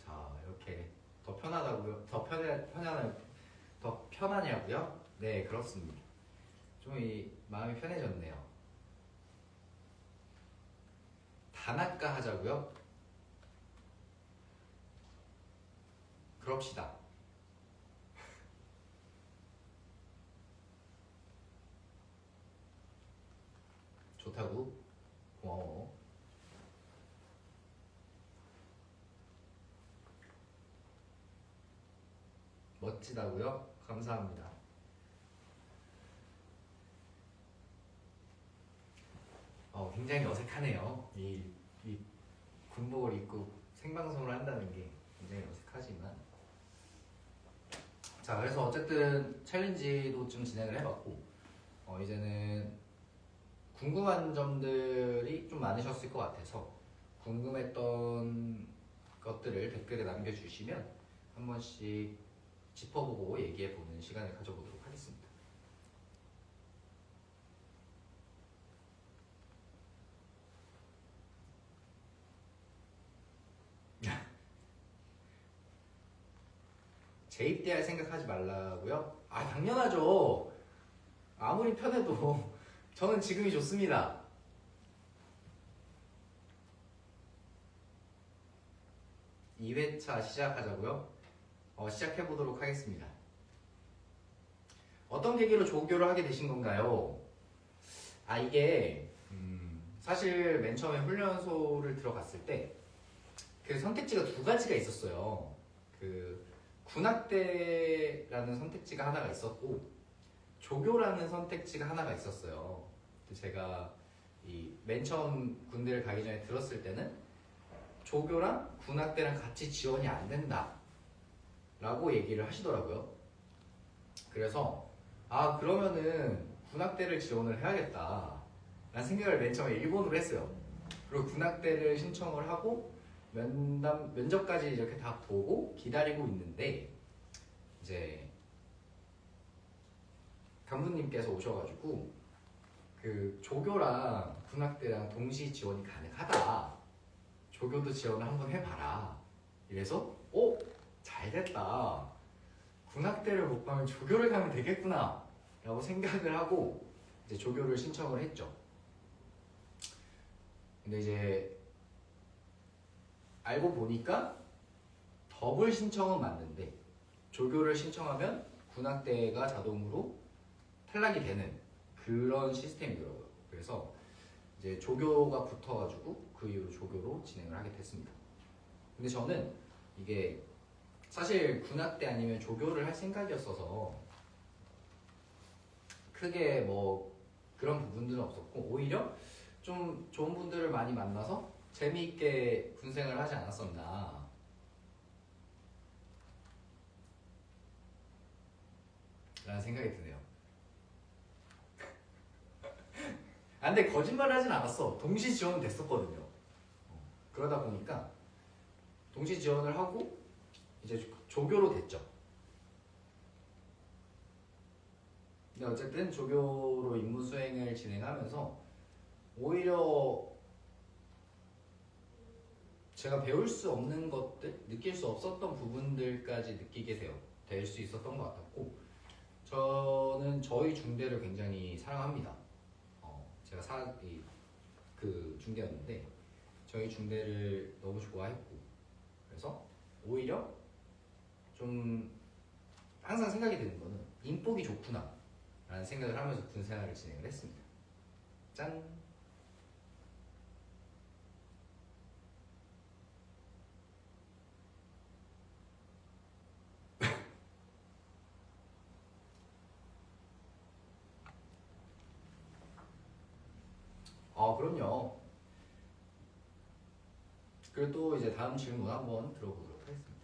자, 이렇게 더 편하다고요? 더 편하냐고요? 네, 그렇습니다. 좀 이 마음이 편해졌네요. 단아까 하자고요? 그럽시다. 좋다고? 고마워. 멋지다고요? 감사합니다. 굉장히 어색하네요. 이 군복을 입고 생방송을 한다는 게 굉장히 어색하지만 자, 그래서 어쨌든 챌린지도 좀 진행을 해봤고 이제는 궁금한 점들이 좀 많으셨을 것 같아서 궁금했던 것들을 댓글에 남겨주시면 한 번씩 짚어보고 얘기해보는 시간을 가져보도록 하겠습니다. 재입대할 생각하지 말라고요? 당연하죠. 아무리 편해도 저는 지금이 좋습니다. 이 2회차 시작하자고요? 시작해보도록 하겠습니다. 어떤 계기로 조교를 하게 되신 건가요? 이게 사실 맨 처음에 훈련소를 들어갔을 때 그 선택지가 두 가지가 있었어요. 그 군악대라는 선택지가 하나가 있었고 조교라는 선택지가 하나가 있었어요. 제가 맨 처음 군대를 가기 전에 들었을 때는 조교랑 군악대랑 같이 지원이 안 된다 라고 얘기를 하시더라고요. 그래서 그러면은 군악대를 지원을 해야겠다 라는 생각을 맨 처음에 일본으로 했어요. 그리고 군악대를 신청을 하고 면접까지 이렇게 다 보고 기다리고 있는데 이제 간부님께서 오셔가지고 그 조교랑 군악대랑 동시 지원이 가능하다. 조교도 지원을 한번 해봐라. 이래서 잘됐다. 군악대를 못 가면 조교를 가면 되겠구나 라고 생각을 하고 이제 조교를 신청을 했죠. 근데 이제 알고 보니까 더블 신청은 맞는데 조교를 신청하면 군악대가 자동으로 탈락이 되는 그런 시스템이더라고요. 그래서 이제 조교가 붙어가지고 그 이후로 조교로 진행을 하게 됐습니다. 근데 저는 이게 사실 군악대 아니면 조교를 할 생각이었어서 크게 뭐 그런 부분들은 없었고 오히려 좀 좋은 분들을 많이 만나서 재미있게 군생활을 하지 않았었나 라는 생각이 드네요. 근데 거짓말을 하진 않았어. 동시 지원은 됐었거든요. 그러다 보니까 동시 지원을 하고 이제 조교로 됐죠. 근데 어쨌든 조교로 임무 수행을 진행하면서 오히려 제가 배울 수 없는 것들, 느낄 수 없었던 부분들까지 느끼게 될 수 있었던 것 같았고, 저는 저희 중대를 굉장히 사랑합니다. 제가 그 중대였는데 저희 중대를 너무 좋아했고, 그래서 오히려 좀 항상 생각이 드는 거는 인복이 좋구나 라는 생각을 하면서 군 생활을 진행을 했습니다. 짠! 그럼요. 그리고 또 이제 다음 질문 한번 들어보도록 하겠습니다.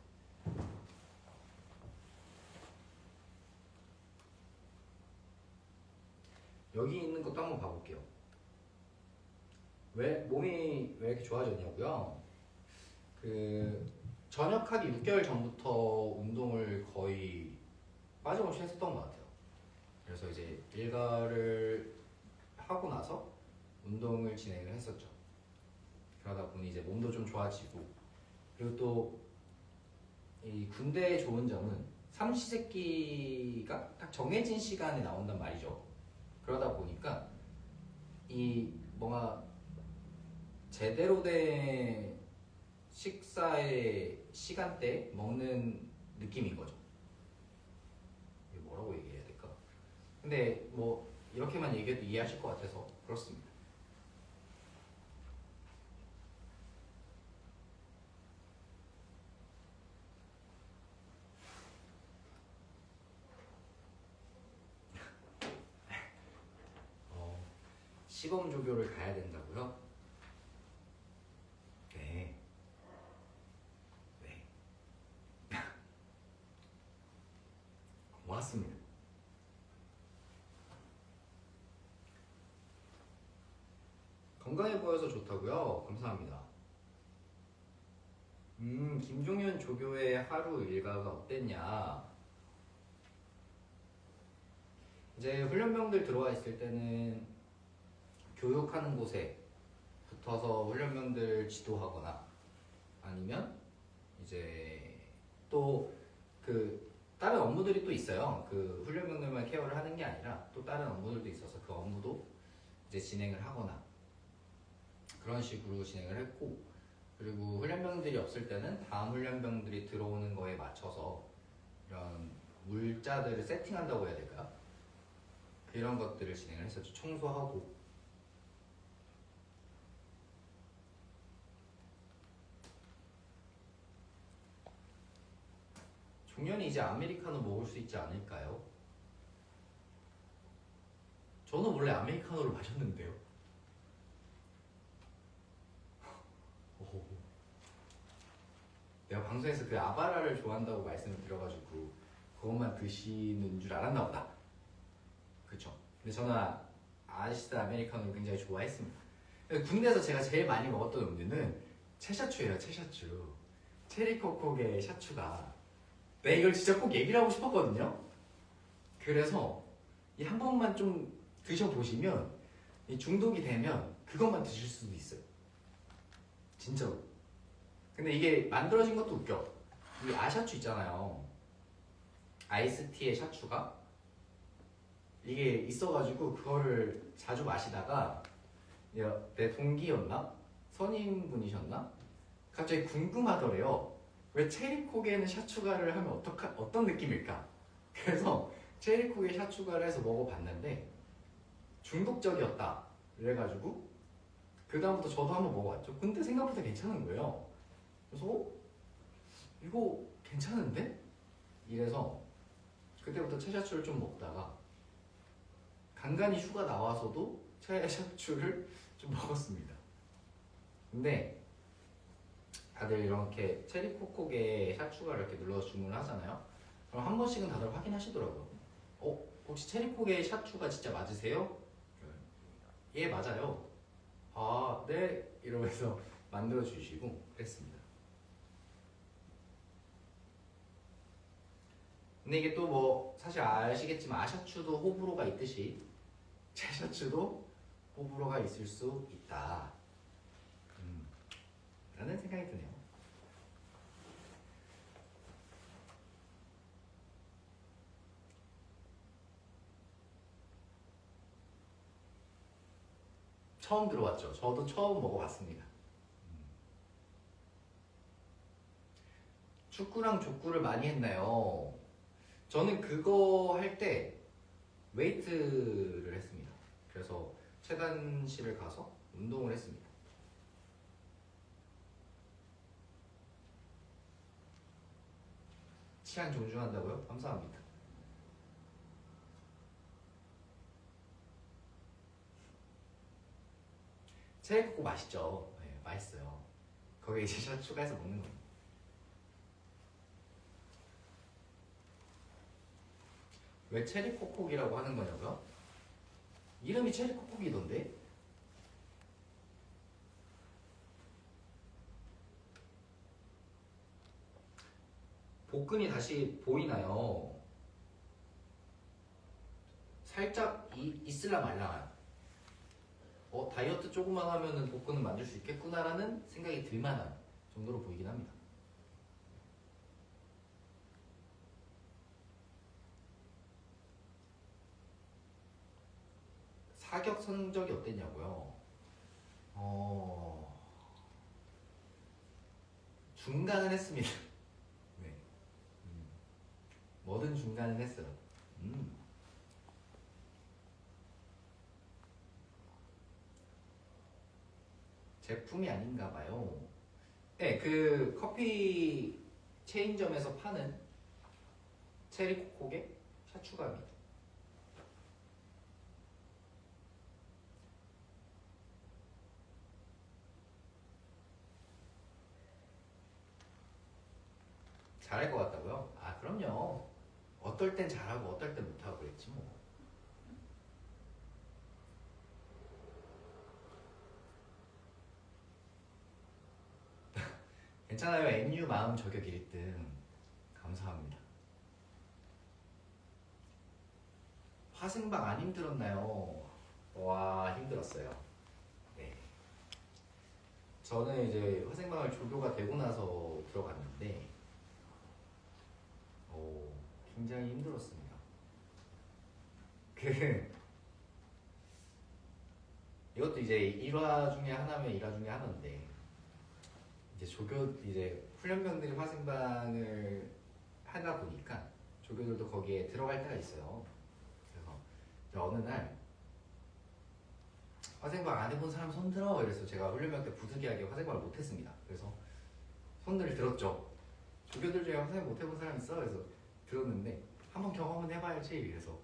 여기 있는 것도 한번 봐볼게요. 왜 몸이 왜 이렇게 좋아졌냐고요? 전역하기 6개월 전부터 운동을 거의 빠짐없이 했었던 것 같아요. 그래서 이제 일가를 하고 나서 운동을 진행을 했었죠. 그러다 보니 이제 몸도 좀 좋아지고, 그리고 또 이 군대의 좋은 점은 삼시세끼가 딱 정해진 시간에 나온단 말이죠. 그러다 보니까 이 뭔가 제대로 된 식사의 시간대 먹는 느낌인 거죠. 이게 뭐라고 얘기해야 될까? 근데 뭐 이렇게만 얘기해도 이해하실 것 같아서 그렇습니다. 시범 조교를 가야 된다고요? 네. 네. 고맙습니다. 건강해 보여서 좋다고요? 감사합니다. 김종현 조교의 하루 일과가 어땠냐? 이제 훈련병들 들어와 있을 때는 교육하는 곳에 붙어서 훈련병들 지도하거나, 아니면 이제 또 다른 업무들이 또 있어요. 그 훈련병들만 케어를 하는 게 아니라 또 다른 업무들도 있어서 그 업무도 이제 진행을 하거나 그런 식으로 진행을 했고, 그리고 훈련병들이 없을 때는 다음 훈련병들이 들어오는 거에 맞춰서 이런 물자들을 세팅한다고 해야 될까요? 그런 것들을 진행을 했었죠. 청소하고. 종현이 이제 아메리카노 먹을 수 있지 않을까요? 저는 원래 아메리카노를 마셨는데요. 내가 방송에서 그 아바라를 좋아한다고 말씀을 드려가지고 그것만 드시는 줄 알았나 보다. 그쵸? 근데 저는 아이스 아메리카노를 굉장히 좋아했습니다. 군대에서 제가 제일 많이 먹었던 음료는 채샤추예요. 채샤추. 체리코코의 샤추가, 내가 이걸 진짜 꼭 얘기를 하고 싶었거든요. 그래서 이 한 번만 좀 드셔보시면, 이 중독이 되면 그것만 드실 수도 있어요. 진짜로. 근데 이게 만들어진 것도 웃겨. 이 아샤추 있잖아요. 아이스티의 샤추가 이게 있어가지고 그거를 자주 마시다가 내 동기였나? 선임분이셨나? 갑자기 궁금하더래요. 왜 체리콕에는 샤추가를 하면 어떤 느낌일까? 그래서 체리콕에 샤추가를 해서 먹어봤는데 중독적이었다. 그래가지고 그 다음부터 저도 한번 먹어봤죠. 근데 생각보다 괜찮은 거예요. 그래서 이거 괜찮은데? 이래서 그때부터 채샤추를 좀 먹다가 간간히 휴가 나와서도 채샤추를 좀 먹었습니다. 근데 다들 이렇게 체리코콕에 샤추가를 이렇게 눌러서 주문을 하잖아요. 그럼 한 번씩은 다들 확인하시더라고요. 혹시 체리콕에 샤추가 진짜 맞으세요? 예, 맞아요. 아, 네. 이러면서 만들어 주시고 그랬습니다. 근데 이게 또 뭐 사실 아시겠지만 아샤추도 호불호가 있듯이 채샤추도 호불호가 있을 수 있다 라는 생각이 드네요. 처음 들어봤죠. 저도 처음 먹어봤습니다. 축구랑 족구를 많이 했나요? 저는 그거 할 때 웨이트를 했습니다. 그래서 체단실을 가서 운동을 했습니다. 취향 존중한다고요? 감사합니다. 체리코코 맛있죠? 네, 맛있어요. 거기에 이제 샷 추가해서 먹는 거예요. 왜 체리코코이라고 하는 거냐고요? 이름이 체리코코이던데? 복근이 다시 보이나요? 살짝 있을라 말라. 다이어트 조금만 하면은 복근은 만들 수 있겠구나라는 생각이 들만한 정도로 보이긴 합니다. 사격 성적이 어땠냐고요? 중간은 했습니다. 네. 뭐든 중간은 했어요. 제품이 아닌가 봐요. 네, 그 커피 체인점에서 파는 체리코코게 샤추가입니다. 잘할 것 같다고요? 아, 그럼요. 어떨 땐 잘하고 어떨 땐 못하고 그랬지 뭐. 괜찮아요. MU 마음 저격 1등. 감사합니다. 화생방 안 힘들었나요? 와, 힘들었어요. 네. 저는 이제 화생방을 조교가 되고 나서 들어갔는데 굉장히 힘들었습니다. 이것도 이제 일화 중에 하나면 일화 중에 하나인데 이제 이제 훈련병들이 화생방을 하다 보니까 조교들도 거기에 들어갈 때가 있어요. 그래서 이제 어느 날 화생방 안 해본 사람 손 들어 이래서 제가 훈련병 때 부득이하게 화생방을 못했습니다. 그래서 손들을 들었죠. 조교들 중에 화생방 못 해본 사람 있어? 그래서 들었는데 한번 경험은 해봐야지. 그래서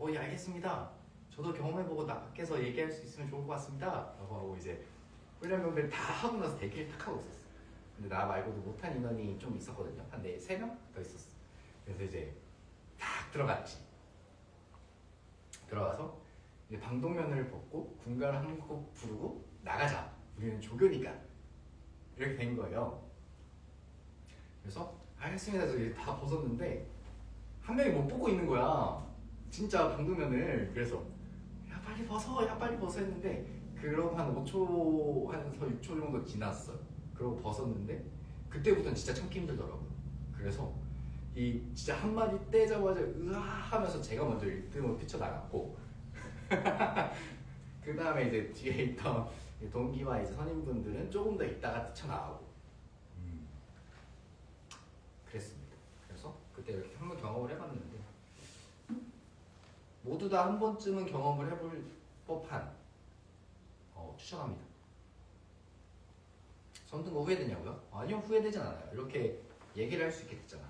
예, 알겠습니다. 저도 경험해보고 밖에서 얘기할 수 있으면 좋을 것 같습니다. 라고 하고 이제 훈련병들 다 하고 나서 대기를 탁 하고 있었어. 근데 나 말고도 못한 인원이 좀 있었거든요. 한 3명 더 있었어. 그래서 이제 딱 들어갔지. 들어가서 이제 방독면을 벗고 군가를 한 곡 부르고 나가자. 우리는 조교니까. 이렇게 된 거예요. 그래서 알겠습니다. 그래서 이제 다 벗었는데 한 명이 못 보고 있는 거야. 진짜 방독면을. 그래서 야 빨리 벗어, 야 빨리 벗어 했는데 그러고 한 5초, 한 6초 정도 지났어요. 그러고 벗었는데 그때부터는 진짜 참기 힘들더라고요. 그래서 이 진짜 한마디 떼자마자 으아 하면서 제가 먼저 1등으로 뛰쳐나갔고 그 다음에 이제 뒤에 있던 동기와 이제 선임분들은 조금 더 있다가 뛰쳐나가고 그랬습니다. 그래서 그때 이렇게 한번 경험을 해봤는데 모두 다 한 번쯤은 경험을 해볼 법한 추천합니다. 손든 거 후회되냐고요? 아니요, 후회되진 않아요. 이렇게 얘기를 할 수 있게 됐잖아.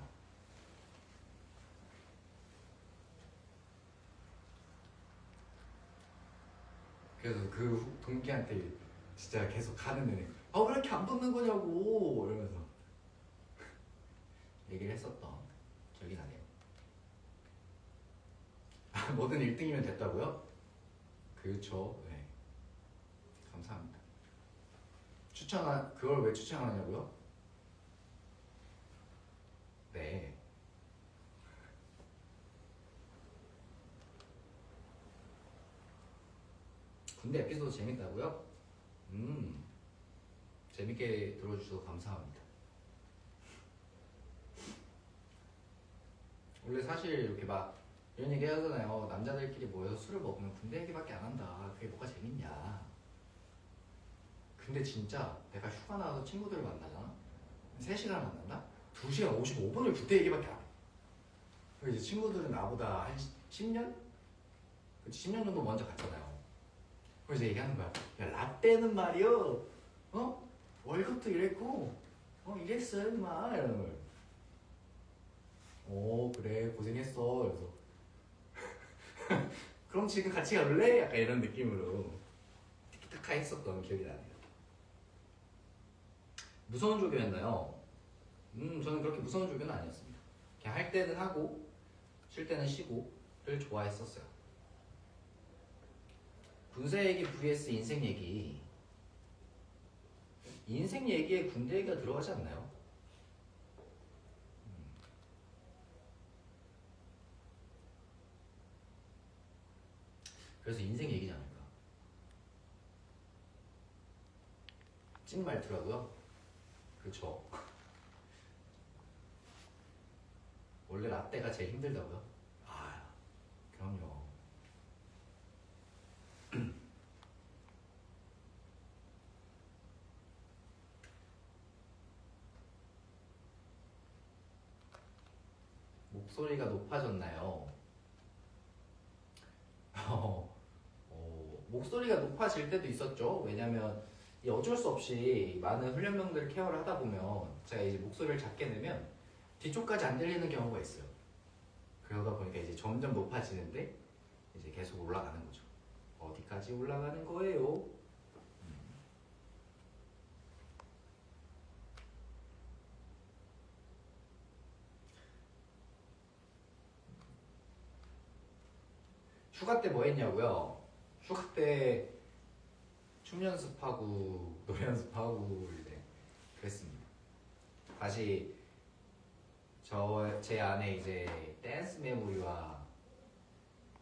그래서 그 동기한테 진짜 계속 가는 내내 왜 이렇게 안 붙는 거냐고 이러면서 얘기를 했었던 기억이 나네요. 뭐든 1등이면 됐다고요? 그렇죠. 네. 감사합니다. 그걸 왜 추천하냐고요? 네. 군대 에피소드 재밌다고요? 재밌게 들어주셔서 감사합니다. 원래 사실 이렇게 막 이런 얘기 하잖아요. 남자들끼리 모여서 술을 먹으면 군대 얘기밖에 안 한다. 그게 뭐가 재밌냐. 근데 진짜 내가 휴가 나와서 친구들을 만나잖아. 3시간 만난다? 2시간 55분을 그때 얘기밖에 안 해. 그리고 이제 친구들은 나보다 한 10년? 그치, 10년 정도 먼저 갔잖아요. 그래서 얘기하는 거야. 야, 라떼는 말이요. 월급도 이랬고, 이랬어요, 막. 이러는 거예요. 그래, 고생했어. 그래서. 그럼 지금 같이 갈래? 약간 이런 느낌으로 티키타카 했었던 기억이 나네요. 무서운 조교였나요? 저는 그렇게 무서운 조교는 아니었습니다. 그냥 할 때는 하고, 쉴 때는 쉬고를 좋아했었어요. 군사 얘기 vs 인생 얘기. 인생 얘기에 군대 얘기가 들어가지 않나요? 그래서 인생 얘기지 않을까? 찐 말투라고요? 그렇죠. 원래 라떼가 제일 힘들다고요? 아, 그럼요. 목소리가 높아졌나요? 목소리가 높아질 때도 있었죠. 왜냐면 어쩔 수 없이 많은 훈련병들 케어를 하다 보면 제가 이제 목소리를 작게 내면 뒤쪽까지 안 들리는 경우가 있어요. 그러다 보니까 이제 점점 높아지는데 이제 계속 올라가는 거죠. 어디까지 올라가는 거예요? 휴가 때 뭐 했냐고요? 휴가 때 춤 연습하고 노래 연습하고 이제 그랬습니다. 다시 제 안에 이제 댄스 메모리와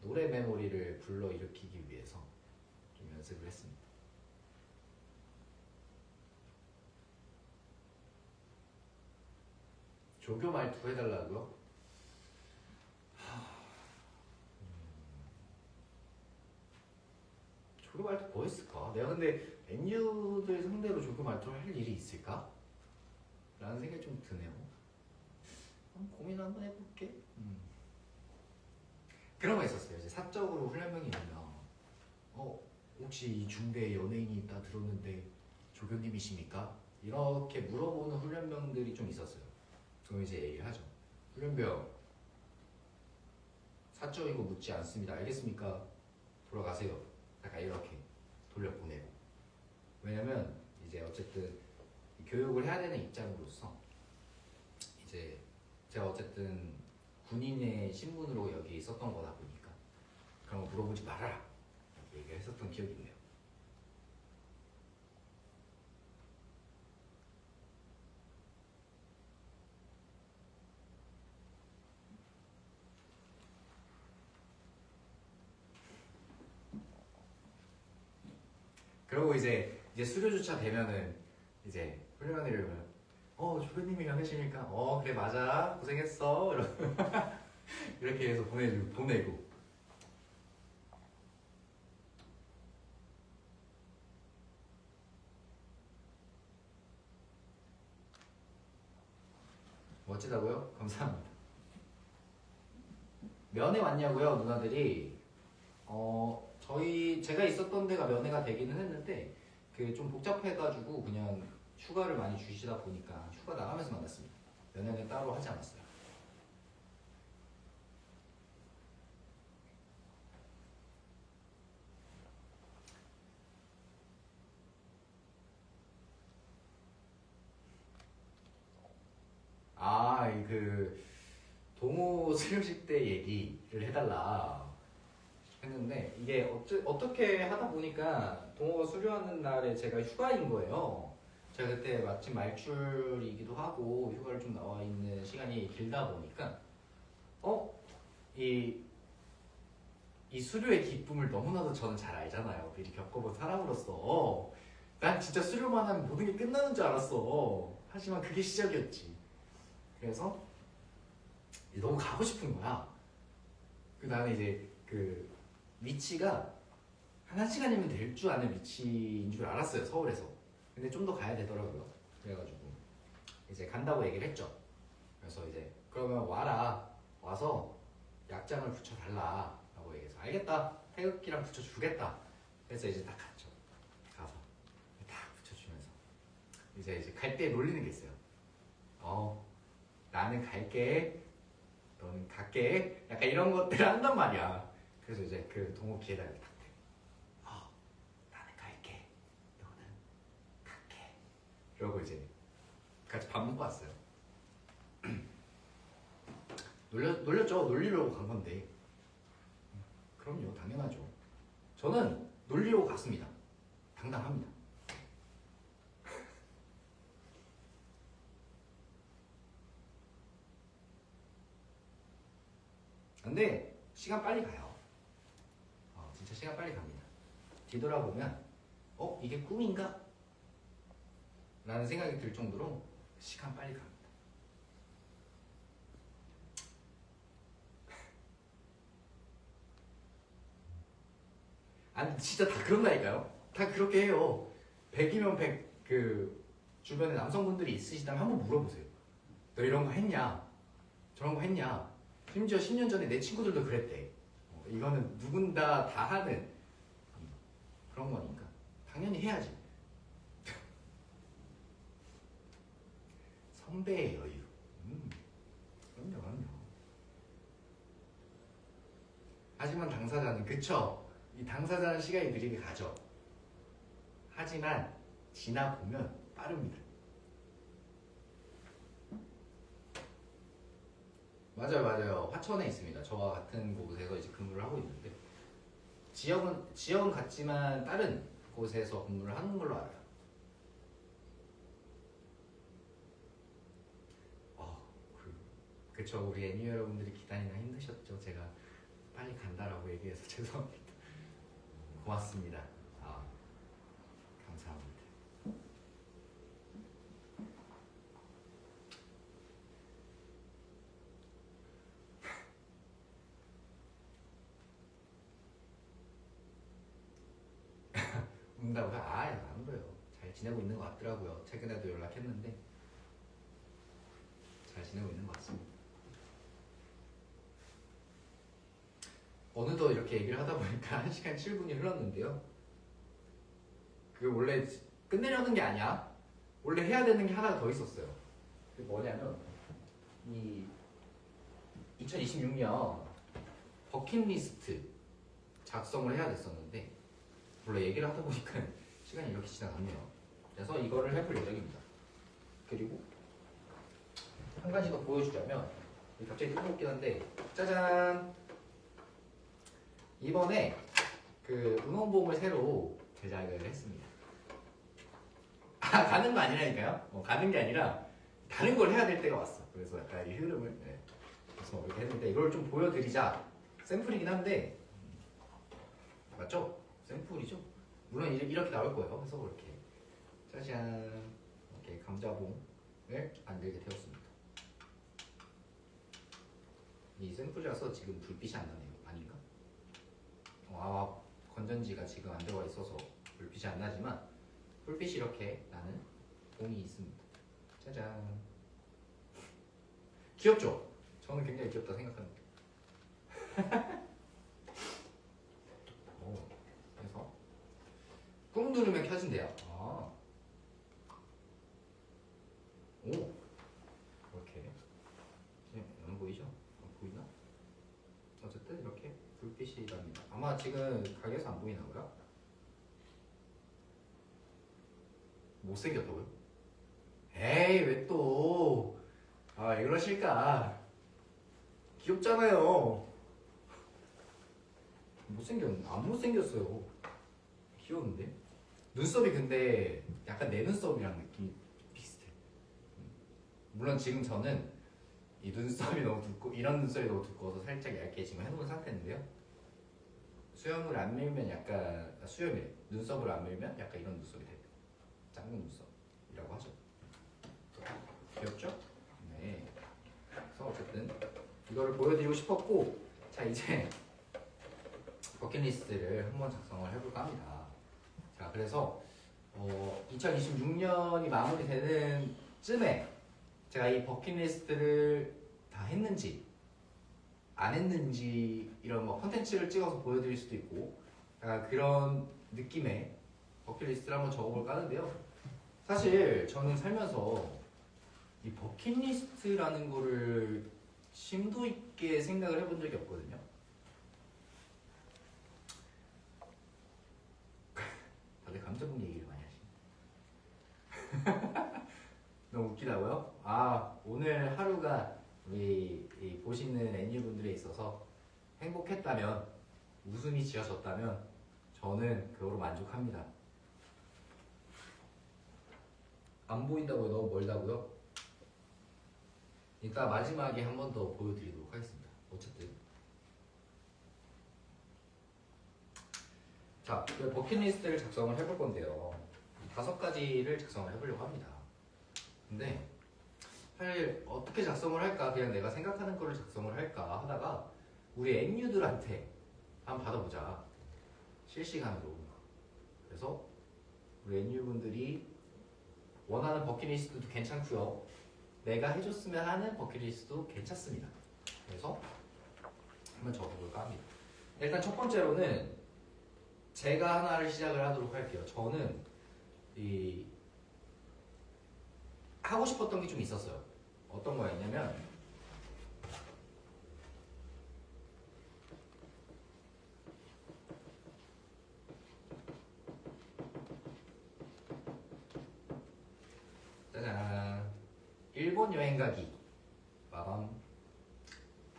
노래 메모리를 불러일으키기 위해서 좀 연습을 했습니다. 조교 말투 해달라고요? 조교 말투 뭐 했을까? 내가 근데 MU들 상대로 조교 말투를 할 일이 있을까? 라는 생각이 좀 드네요. 한번 고민 한번 해볼게. 그런 거 있었어요. 이제 사적으로 훈련병이 있으면 혹시 이 중대에 연예인이 있다 들었는데 조교님이십니까? 이렇게 물어보는 훈련병들이 좀 있었어요. 그럼 이제 얘기를 하죠. 훈련병 사적인 거 묻지 않습니다. 알겠습니까? 돌아가세요. 약간 이렇게 돌려보내고. 왜냐면 이제 어쨌든 교육을 해야 되는 입장으로서 이제 제가 어쨌든 군인의 신분으로 여기 있었던 거다 보니까 그런 거 물어보지 말아라 이렇게 얘기를 했었던 기억이 있네요. 그리고 이제 수료주차 되면은 이제 훈련원들이 오면 조교님이 안계십니까? 그래 맞아 고생했어 이렇게 해서 보내고 멋지다고요? 감사합니다. 면회 왔냐고요 누나들이? 제가 있었던 데가 면회가 되기는 했는데 그 좀 복잡해가지고 그냥 휴가를 많이 주시다 보니까 휴가 나가면서 만났습니다. 면회는 따로 하지 않았어요. 그 동호 수료식 때 얘기를 해달라 했는데 이게 어떻게 하다 보니까 동호 수료하는 날에 제가 휴가인 거예요. 제가 그때 마침 말출이기도 하고 휴가를 좀 나와 있는 시간이 길다 보니까 이 수료의 기쁨을 너무나도 저는 잘 알잖아요. 미리 겪어본 사람으로서 난 진짜 수료만 하면 모든 게 끝나는 줄 알았어. 하지만 그게 시작이었지. 그래서 너무 가고 싶은 거야. 나는 이제 그 위치가 한 1시간이면 될 줄 아는 위치인 줄 알았어요. 서울에서. 근데 좀 더 가야 되더라고요. 그래가지고 이제 간다고 얘기를 했죠. 그래서 이제 그러면 와라, 와서 약장을 붙여달라 라고 얘기해서 알겠다, 태극기랑 붙여주겠다. 그래서 이제 딱 갔죠. 가서 딱 붙여주면서 이제 갈 때 놀리는 게 있어요. 나는 갈게, 너는 갈게, 약간 이런 것들을 한단 말이야. 그래서 이제 그 동호 귀에다 이렇게 딱 대. 나는 갈게, 너는 갈게. 이러고 이제 같이 밥 먹고 왔어요. 놀렸죠. 놀리려고 간 건데. 그럼요, 당연하죠. 저는 놀리려고 갔습니다. 당당합니다. 근데 시간 빨리 가요. 진짜 시간 빨리 갑니다. 뒤돌아보면 이게 꿈인가? 라는 생각이 들 정도로 시간 빨리 갑니다. 아니 진짜 다 그런다니까요. 다 그렇게 해요. 100이면 100, 그 주변에 남성분들이 있으시다면 한번 물어보세요. 너 이런 거 했냐? 저런 거 했냐? 심지어 10년 전에 내 친구들도 그랬대. 이거는 누군가 다 하는 그런 거니까 당연히 해야지. 선배의 여유. 그럼요. 하지만 당사자는, 그쵸? 이 당사자는 시간이 느리게 가죠. 하지만 지나보면 빠릅니다. 맞아요. 화천에 있습니다. 저와 같은 곳에서 이제 근무를 하고 있는데, 지역은 같지만 다른 곳에서 근무를 하는 걸로 알아요. 그쵸. 우리 애니 여러분들이 기다리나 힘드셨죠. 제가 빨리 간다라고 얘기해서 죄송합니다. 고맙습니다. 감사합니다. 운다고요? 안 그래요. 잘 지내고 있는 것 같더라고요. 최근에도 연락했는데 잘 지내고 있는 것 같습니다. 어느덧 이렇게 얘기를 하다 보니까 1시간 7분이 흘렀는데요. 그 원래 끝내려는 게 아니야. 원래 해야 되는 게 하나 더 있었어요. 그게 뭐냐면 이 2026년 버킷리스트 작성을 해야 됐었는데 원래 얘기를 하다 보니까 시간이 이렇게 지나갔네요. 그래서 이거를 해볼 예정입니다. 그리고 한 가지 더 보여주자면 갑자기 뜬금없긴 한데 짜잔! 이번에 그 응원봉을 새로 제작을 했습니다. 가는 거 아니라니까요. 가는 게 아니라 다른 걸 해야 될 때가 왔어. 그래서 약간 이 흐름을 그래서 이렇게 했는데 이걸 좀 보여드리자. 샘플이긴 한데 맞죠? 샘플이죠. 물론 이렇게 나올 거예요. 그래서 이렇게 짜잔 이렇게 감자봉을 만들게 되었습니다. 이 샘플이라서 지금 불빛이 안 나네요. 아닌가? 건전지가 지금 안 들어가 있어서 불빛이 안 나지만 불빛이 이렇게 나는 봉이 있습니다. 짜잔. 귀엽죠? 저는 굉장히 귀엽다 생각합니다. 그래서 꾹 누르면 켜진대요. 이렇게 안 보이죠? 보이나? 어쨌든 이렇게 불빛이 납니다. 아마 지금 가게에서 안 보이나 봐요. 못생겼다고요? 에이 왜 또? 왜 그러실까? 귀엽잖아요. 안 못생겼어요. 귀여운데? 눈썹이 근데 약간 내 눈썹이랑 느낌이 비슷해. 물론 지금 저는 이 눈썹이 너무 두껍고 이런 눈썹이 너무 두꺼워서 살짝 얇게 지금 해놓은 상태인데요. 수염을 안 밀면 약간 눈썹을 안 밀면 약간 이런 눈썹이 돼요. 작은 눈썹이라고 하죠. 귀엽죠? 네. 그래서 어쨌든 이거를 보여드리고 싶었고, 자 이제 버킷리스트를 한번 작성을 해볼까 합니다. 자 그래서 2026년이 마무리되는 쯤에 제가 이 버킷리스트를 다 했는지 안 했는지 이런 뭐 컨텐츠를 찍어서 보여드릴 수도 있고 약간 그런 느낌의 버킷리스트를 한번 적어볼까 하는데요. 사실 저는 살면서 이 버킷리스트라는 거를 심도 있게 생각을 해본 적이 없거든요. 다들 감정 얘기를 많이 하시네. 너무 웃기다고요? 오늘 하루가 우리 이 보시는 NU분들에 있어서 행복했다면, 웃음이 지어졌다면 저는 그거로 만족합니다. 안 보인다고요? 너무 멀다고요? 이따 마지막에 한 번 더 보여드리도록 하겠습니다. 어쨌든 자, 그 버킷리스트를 작성을 해볼 건데요. 5가지를 작성을 해보려고 합니다. 근데 사실 어떻게 작성을 할까, 그냥 내가 생각하는 거를 작성을 할까 하다가 우리 NU들한테 한번 받아보자, 실시간으로. 그래서 우리 NU분들이 원하는 버킷리스트도 괜찮고요, 내가 해줬으면 하는 버킷리스트도 괜찮습니다. 그래서 한번 적어볼까 합니다. 일단 첫 번째로는 제가 하나를 시작을 하도록 할게요. 저는 하고 싶었던 게 좀 있었어요. 어떤 거였냐면 짜잔, 일본 여행 가기. 빠밤.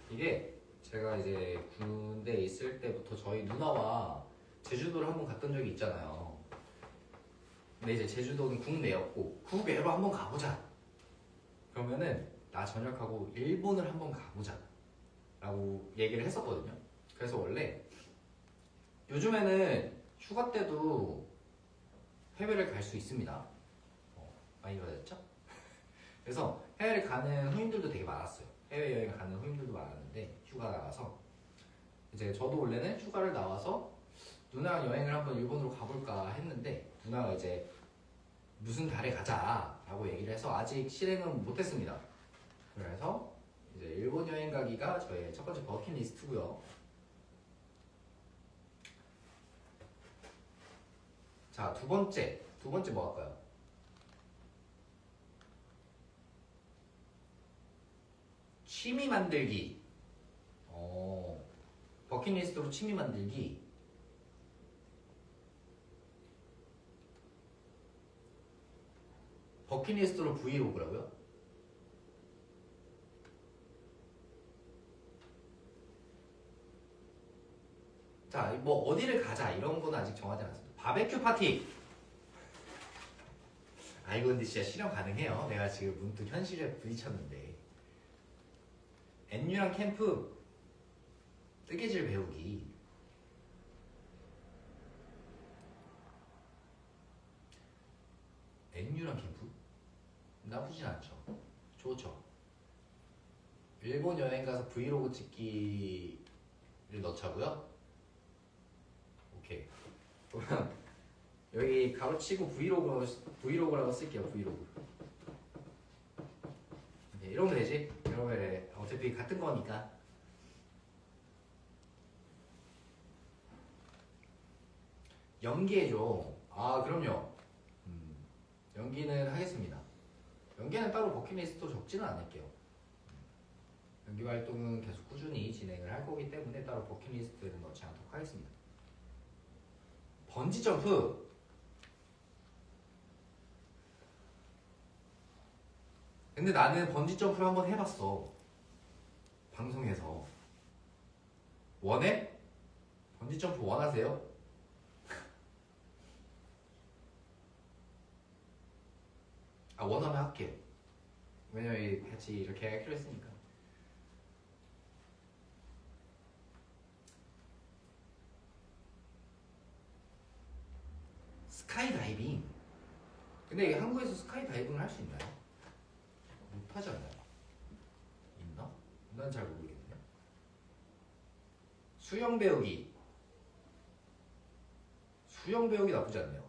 이게 제가 이제 군대에 있을 때부터 저희 누나와 제주도를 한번 갔던 적이 있잖아요. 근데 이제 제주도는 국내였고 국외로 한번 가보자. 그러면은 나 전역하고 일본을 한번 가보자 라고 얘기를 했었거든요. 그래서 원래 요즘에는 휴가 때도 해외를 갈 수 있습니다. 많이 좋아졌죠? 그래서 해외를 가는 후임들도 되게 많았어요. 해외여행 가는 후임들도 많았는데 휴가 나가서 이제 저도 원래는 휴가를 나와서 누나랑 여행을 한번 일본으로 가볼까 했는데 누나가 이제 무슨 달에 가자 라고 얘기를 해서 아직 실행은 못했습니다. 그래서 이제 일본 여행 가기가 저의 첫 번째 버킷리스트고요. 자, 두 번째 뭐 할까요? 취미 만들기. 버킷리스트로 취미 만들기. 버킷리스트로 브이로그라고요? 자, 뭐 어디를 가자 이런 건 아직 정하지 않았습니다. 바베큐 파티. 이거 근데 진짜 실현 가능해요. 내가 지금 문득 현실에 부딪혔는데. NU랑 캠프, 뜨개질 배우기. NU랑 캠프? 나쁘진 않죠. 좋죠. 일본 여행 가서 브이로그 찍기를 넣자고요? 오케이. 그러면 여기 가로치고 브이로그라고 쓸게요. 브이로그. 네, 이러면 되지? 이러면 어차피 같은 거니까. 연기해줘. 그럼요. 연기는 하겠습니다. 연기는 따로 버킷리스트도 적지는 않을게요. 연기 활동은 계속 꾸준히 진행을 할 거기 때문에 따로 버킷리스트는 넣지 않도록 하겠습니다. 번지점프. 근데 나는 번지점프를 한번 해봤어. 방송에서. 원해? 번지점프 원하세요? 원하면 할게요. 왜냐면 같이 이렇게 하기로 했으니까. 스카이다이빙. 근데 한국에서 스카이다이빙을 할 수 있나요? 못하지 않나요? 있나? 난 잘 모르겠네. 수영 배우기. 수영 배우기 나쁘지 않네요.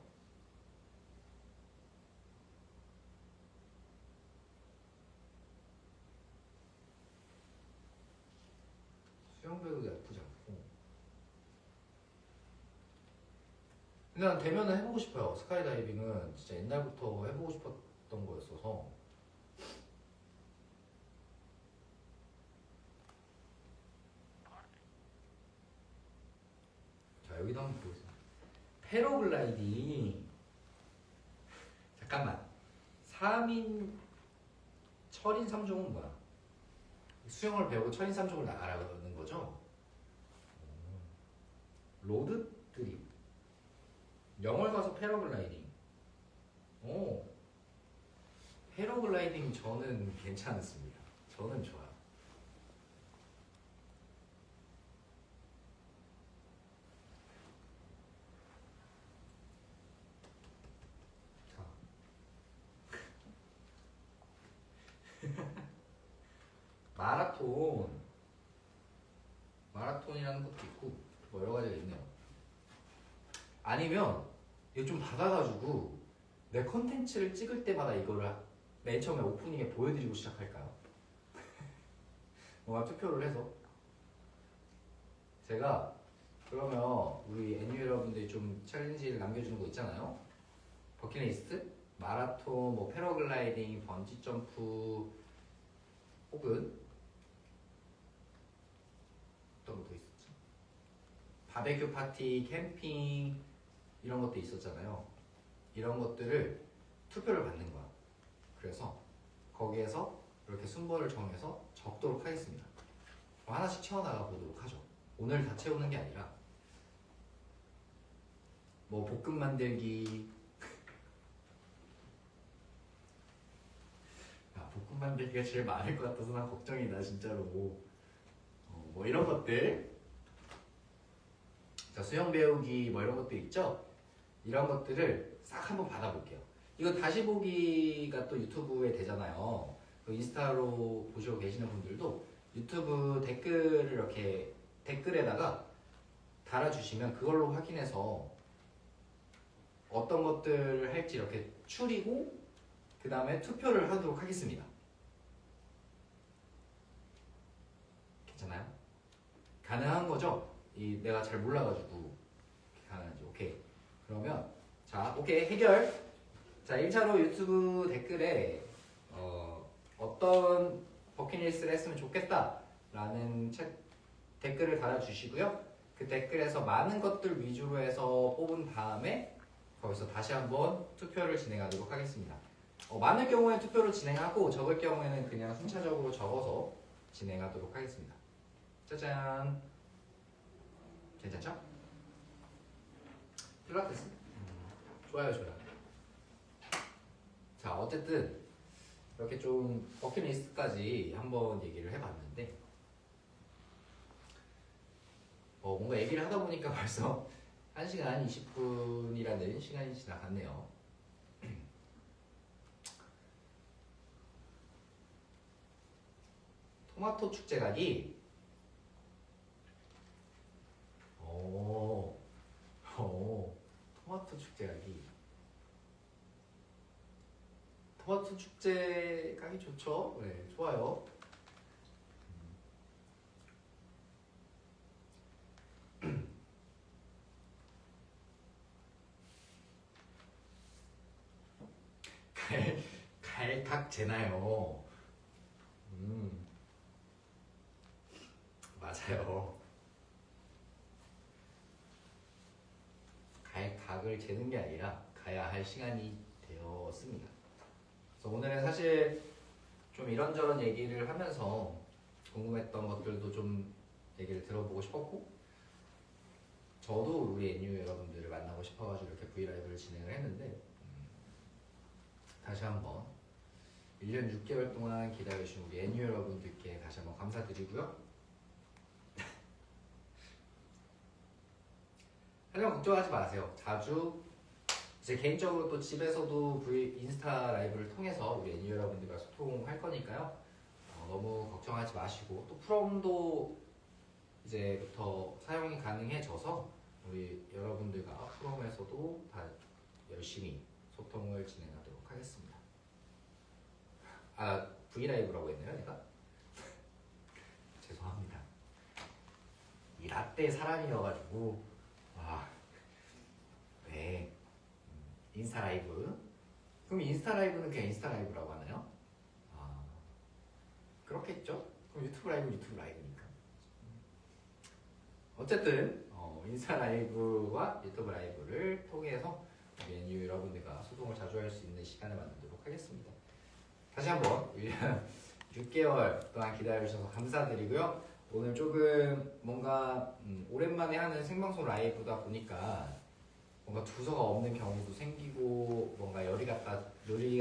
근데 난 되면은 해보고 싶어요. 스카이다이빙은 진짜 옛날부터 해보고 싶었던 거였어서. 자, 여기도 한번 보겠습니다. 패러글라이딩. 잠깐만. 3인 철인 3종은 뭐야? 수영을 배우고 철인 3종을 알아가는 거죠? 로드 트립. 영월 가서 패러글라이딩. 오. 패러글라이딩 저는 괜찮습니다. 저는 좋아요. 자. 마라톤이라는 것도 있고 뭐 여러 가지가 있네요. 아니면 이거 좀 받아가지고 내 컨텐츠를 찍을 때마다 이거를 맨 처음에 오프닝에 보여드리고 시작할까요? 뭔가 투표를 해서 제가 그러면 우리 애니 여러분들이 좀 챌린지를 남겨주는 거 있잖아요. 버킷리스트, 마라톤, 뭐 패러글라이딩, 번지 점프 혹은 어떤 것도 있었지? 바베큐 파티, 캠핑 이런 것도 있었잖아요. 이런 것들을 투표를 받는 거야. 그래서 거기에서 이렇게 순번을 정해서 적도록 하겠습니다. 그럼 하나씩 채워나가 보도록 하죠. 오늘 다 채우는 게 아니라 뭐 볶음 만들기 야, 볶음 만들기가 제일 많을 것 같아서 난 걱정이다 진짜로. 뭐 이런 것들, 자, 수영 배우기 뭐 이런 것도 있죠. 이런 것들을 싹 한번 받아볼게요. 이거 다시 보기가 또 유튜브에 되잖아요. 그 인스타로 보시고 계시는 분들도 유튜브 댓글을 이렇게 댓글에다가 달아주시면 그걸로 확인해서 어떤 것들을 할지 이렇게 추리고 그 다음에 투표를 하도록 하겠습니다. 괜찮아요? 가능한 거죠? 내가 잘 몰라가지고 가능한지. 오케이. 그러면 자, 오케이, 해결. 자, 1차로 유튜브 댓글에 어떤 버킷리스트를 했으면 좋겠다 라는 댓글을 달아주시고요. 그 댓글에서 많은 것들 위주로 해서 뽑은 다음에 거기서 다시 한번 투표를 진행하도록 하겠습니다. 많을 경우에 투표를 진행하고 적을 경우에는 그냥 순차적으로 적어서 진행하도록 하겠습니다. 짜잔. 괜찮죠? 필라테스? 좋아요, 좋아요. 자, 어쨌든 이렇게 좀 버킷리스트까지 한번 얘기를 해봤는데 뭔가 얘기를 하다 보니까 벌써 1시간 20분이라는 시간이 지나갔네요. 토마토 축제 가기. 토마토 축제 가기. 토마토 축제 가기 좋죠? 네, 좋아요. 갈각제나요? 맞아요. 갈각을 재는 게 아니라 가야 할 시간이 되었습니다. 그래서 오늘은 사실 좀 이런저런 얘기를 하면서 궁금했던 것들도 좀 얘기를 들어보고 싶었고, 저도 우리 애니유 여러분들을 만나고 싶어가지고 이렇게 브이라이브를 진행을 했는데, 다시 한번 1년 6개월 동안 기다려주신 우리 애니유 여러분들께 다시 한번 감사드리고요. 하지만 걱정하지 마세요. 자주 제 개인적으로 또 집에서도 인스타 라이브를 통해서 우리 애니 여러분들과 소통할 거니까요. 너무 걱정하지 마시고, 또 프롬도 이제부터 사용이 가능해져서 우리 여러분들과 프롬에서도 다 열심히 소통을 진행하도록 하겠습니다. 아, 브이라이브라고 했네요, 내가? 죄송합니다. 이 라떼 사람이어가지고 와, 네. 인스타 라이브. 그럼 인스타 라이브는 그냥 인스타 라이브라고 하나요? 아, 그렇겠죠? 그럼 유튜브 라이브는 유튜브 라이브니까. 어쨌든 인스타 라이브와 유튜브 라이브를 통해서 우리 NU 여러분들과 소통을 자주 할 수 있는 시간을 만들도록 하겠습니다. 다시 한번 1년 6개월 동안 기다려주셔서 감사드리고요. 오늘 조금 뭔가 오랜만에 하는 생방송 라이브다 보니까 뭔가 두서가 없는 경우도 생기고 뭔가 요리 갔다가 저리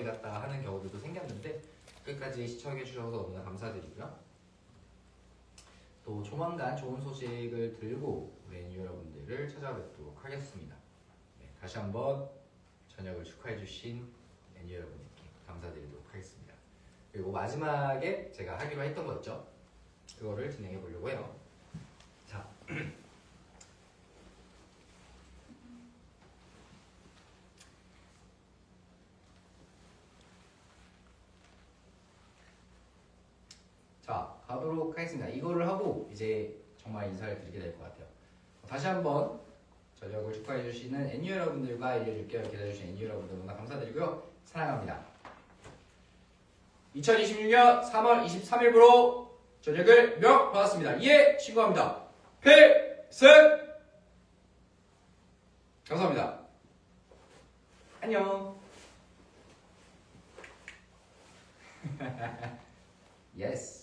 갔다가 하는 경우들도 생겼는데 끝까지 시청해 주셔서 너무나 감사드리고요. 또 조만간 좋은 소식을 들고 우리 NU 여러분들을 찾아뵙도록 하겠습니다. 네, 다시 한번 저녁을 축하해 주신 NU 여러분들께 감사드리도록 하겠습니다. 그리고 마지막에 제가 하기로 했던 거 있죠? 그거를 진행해 보려고 해요. 자, 자, 가도록 하겠습니다. 이거를 하고 이제 정말 인사를 드리게 될 것 같아요. 다시 한번 저녁을 축하해 주시는 NU 여러분들과 1년 6개월 기다려주신 NU 여러분들 너무나 감사드리고요. 사랑합니다. 2026년 3월 23일부로 저녁을 명받았습니다. 예, 신고합니다. 필승! 감사합니다. 안녕. 예스.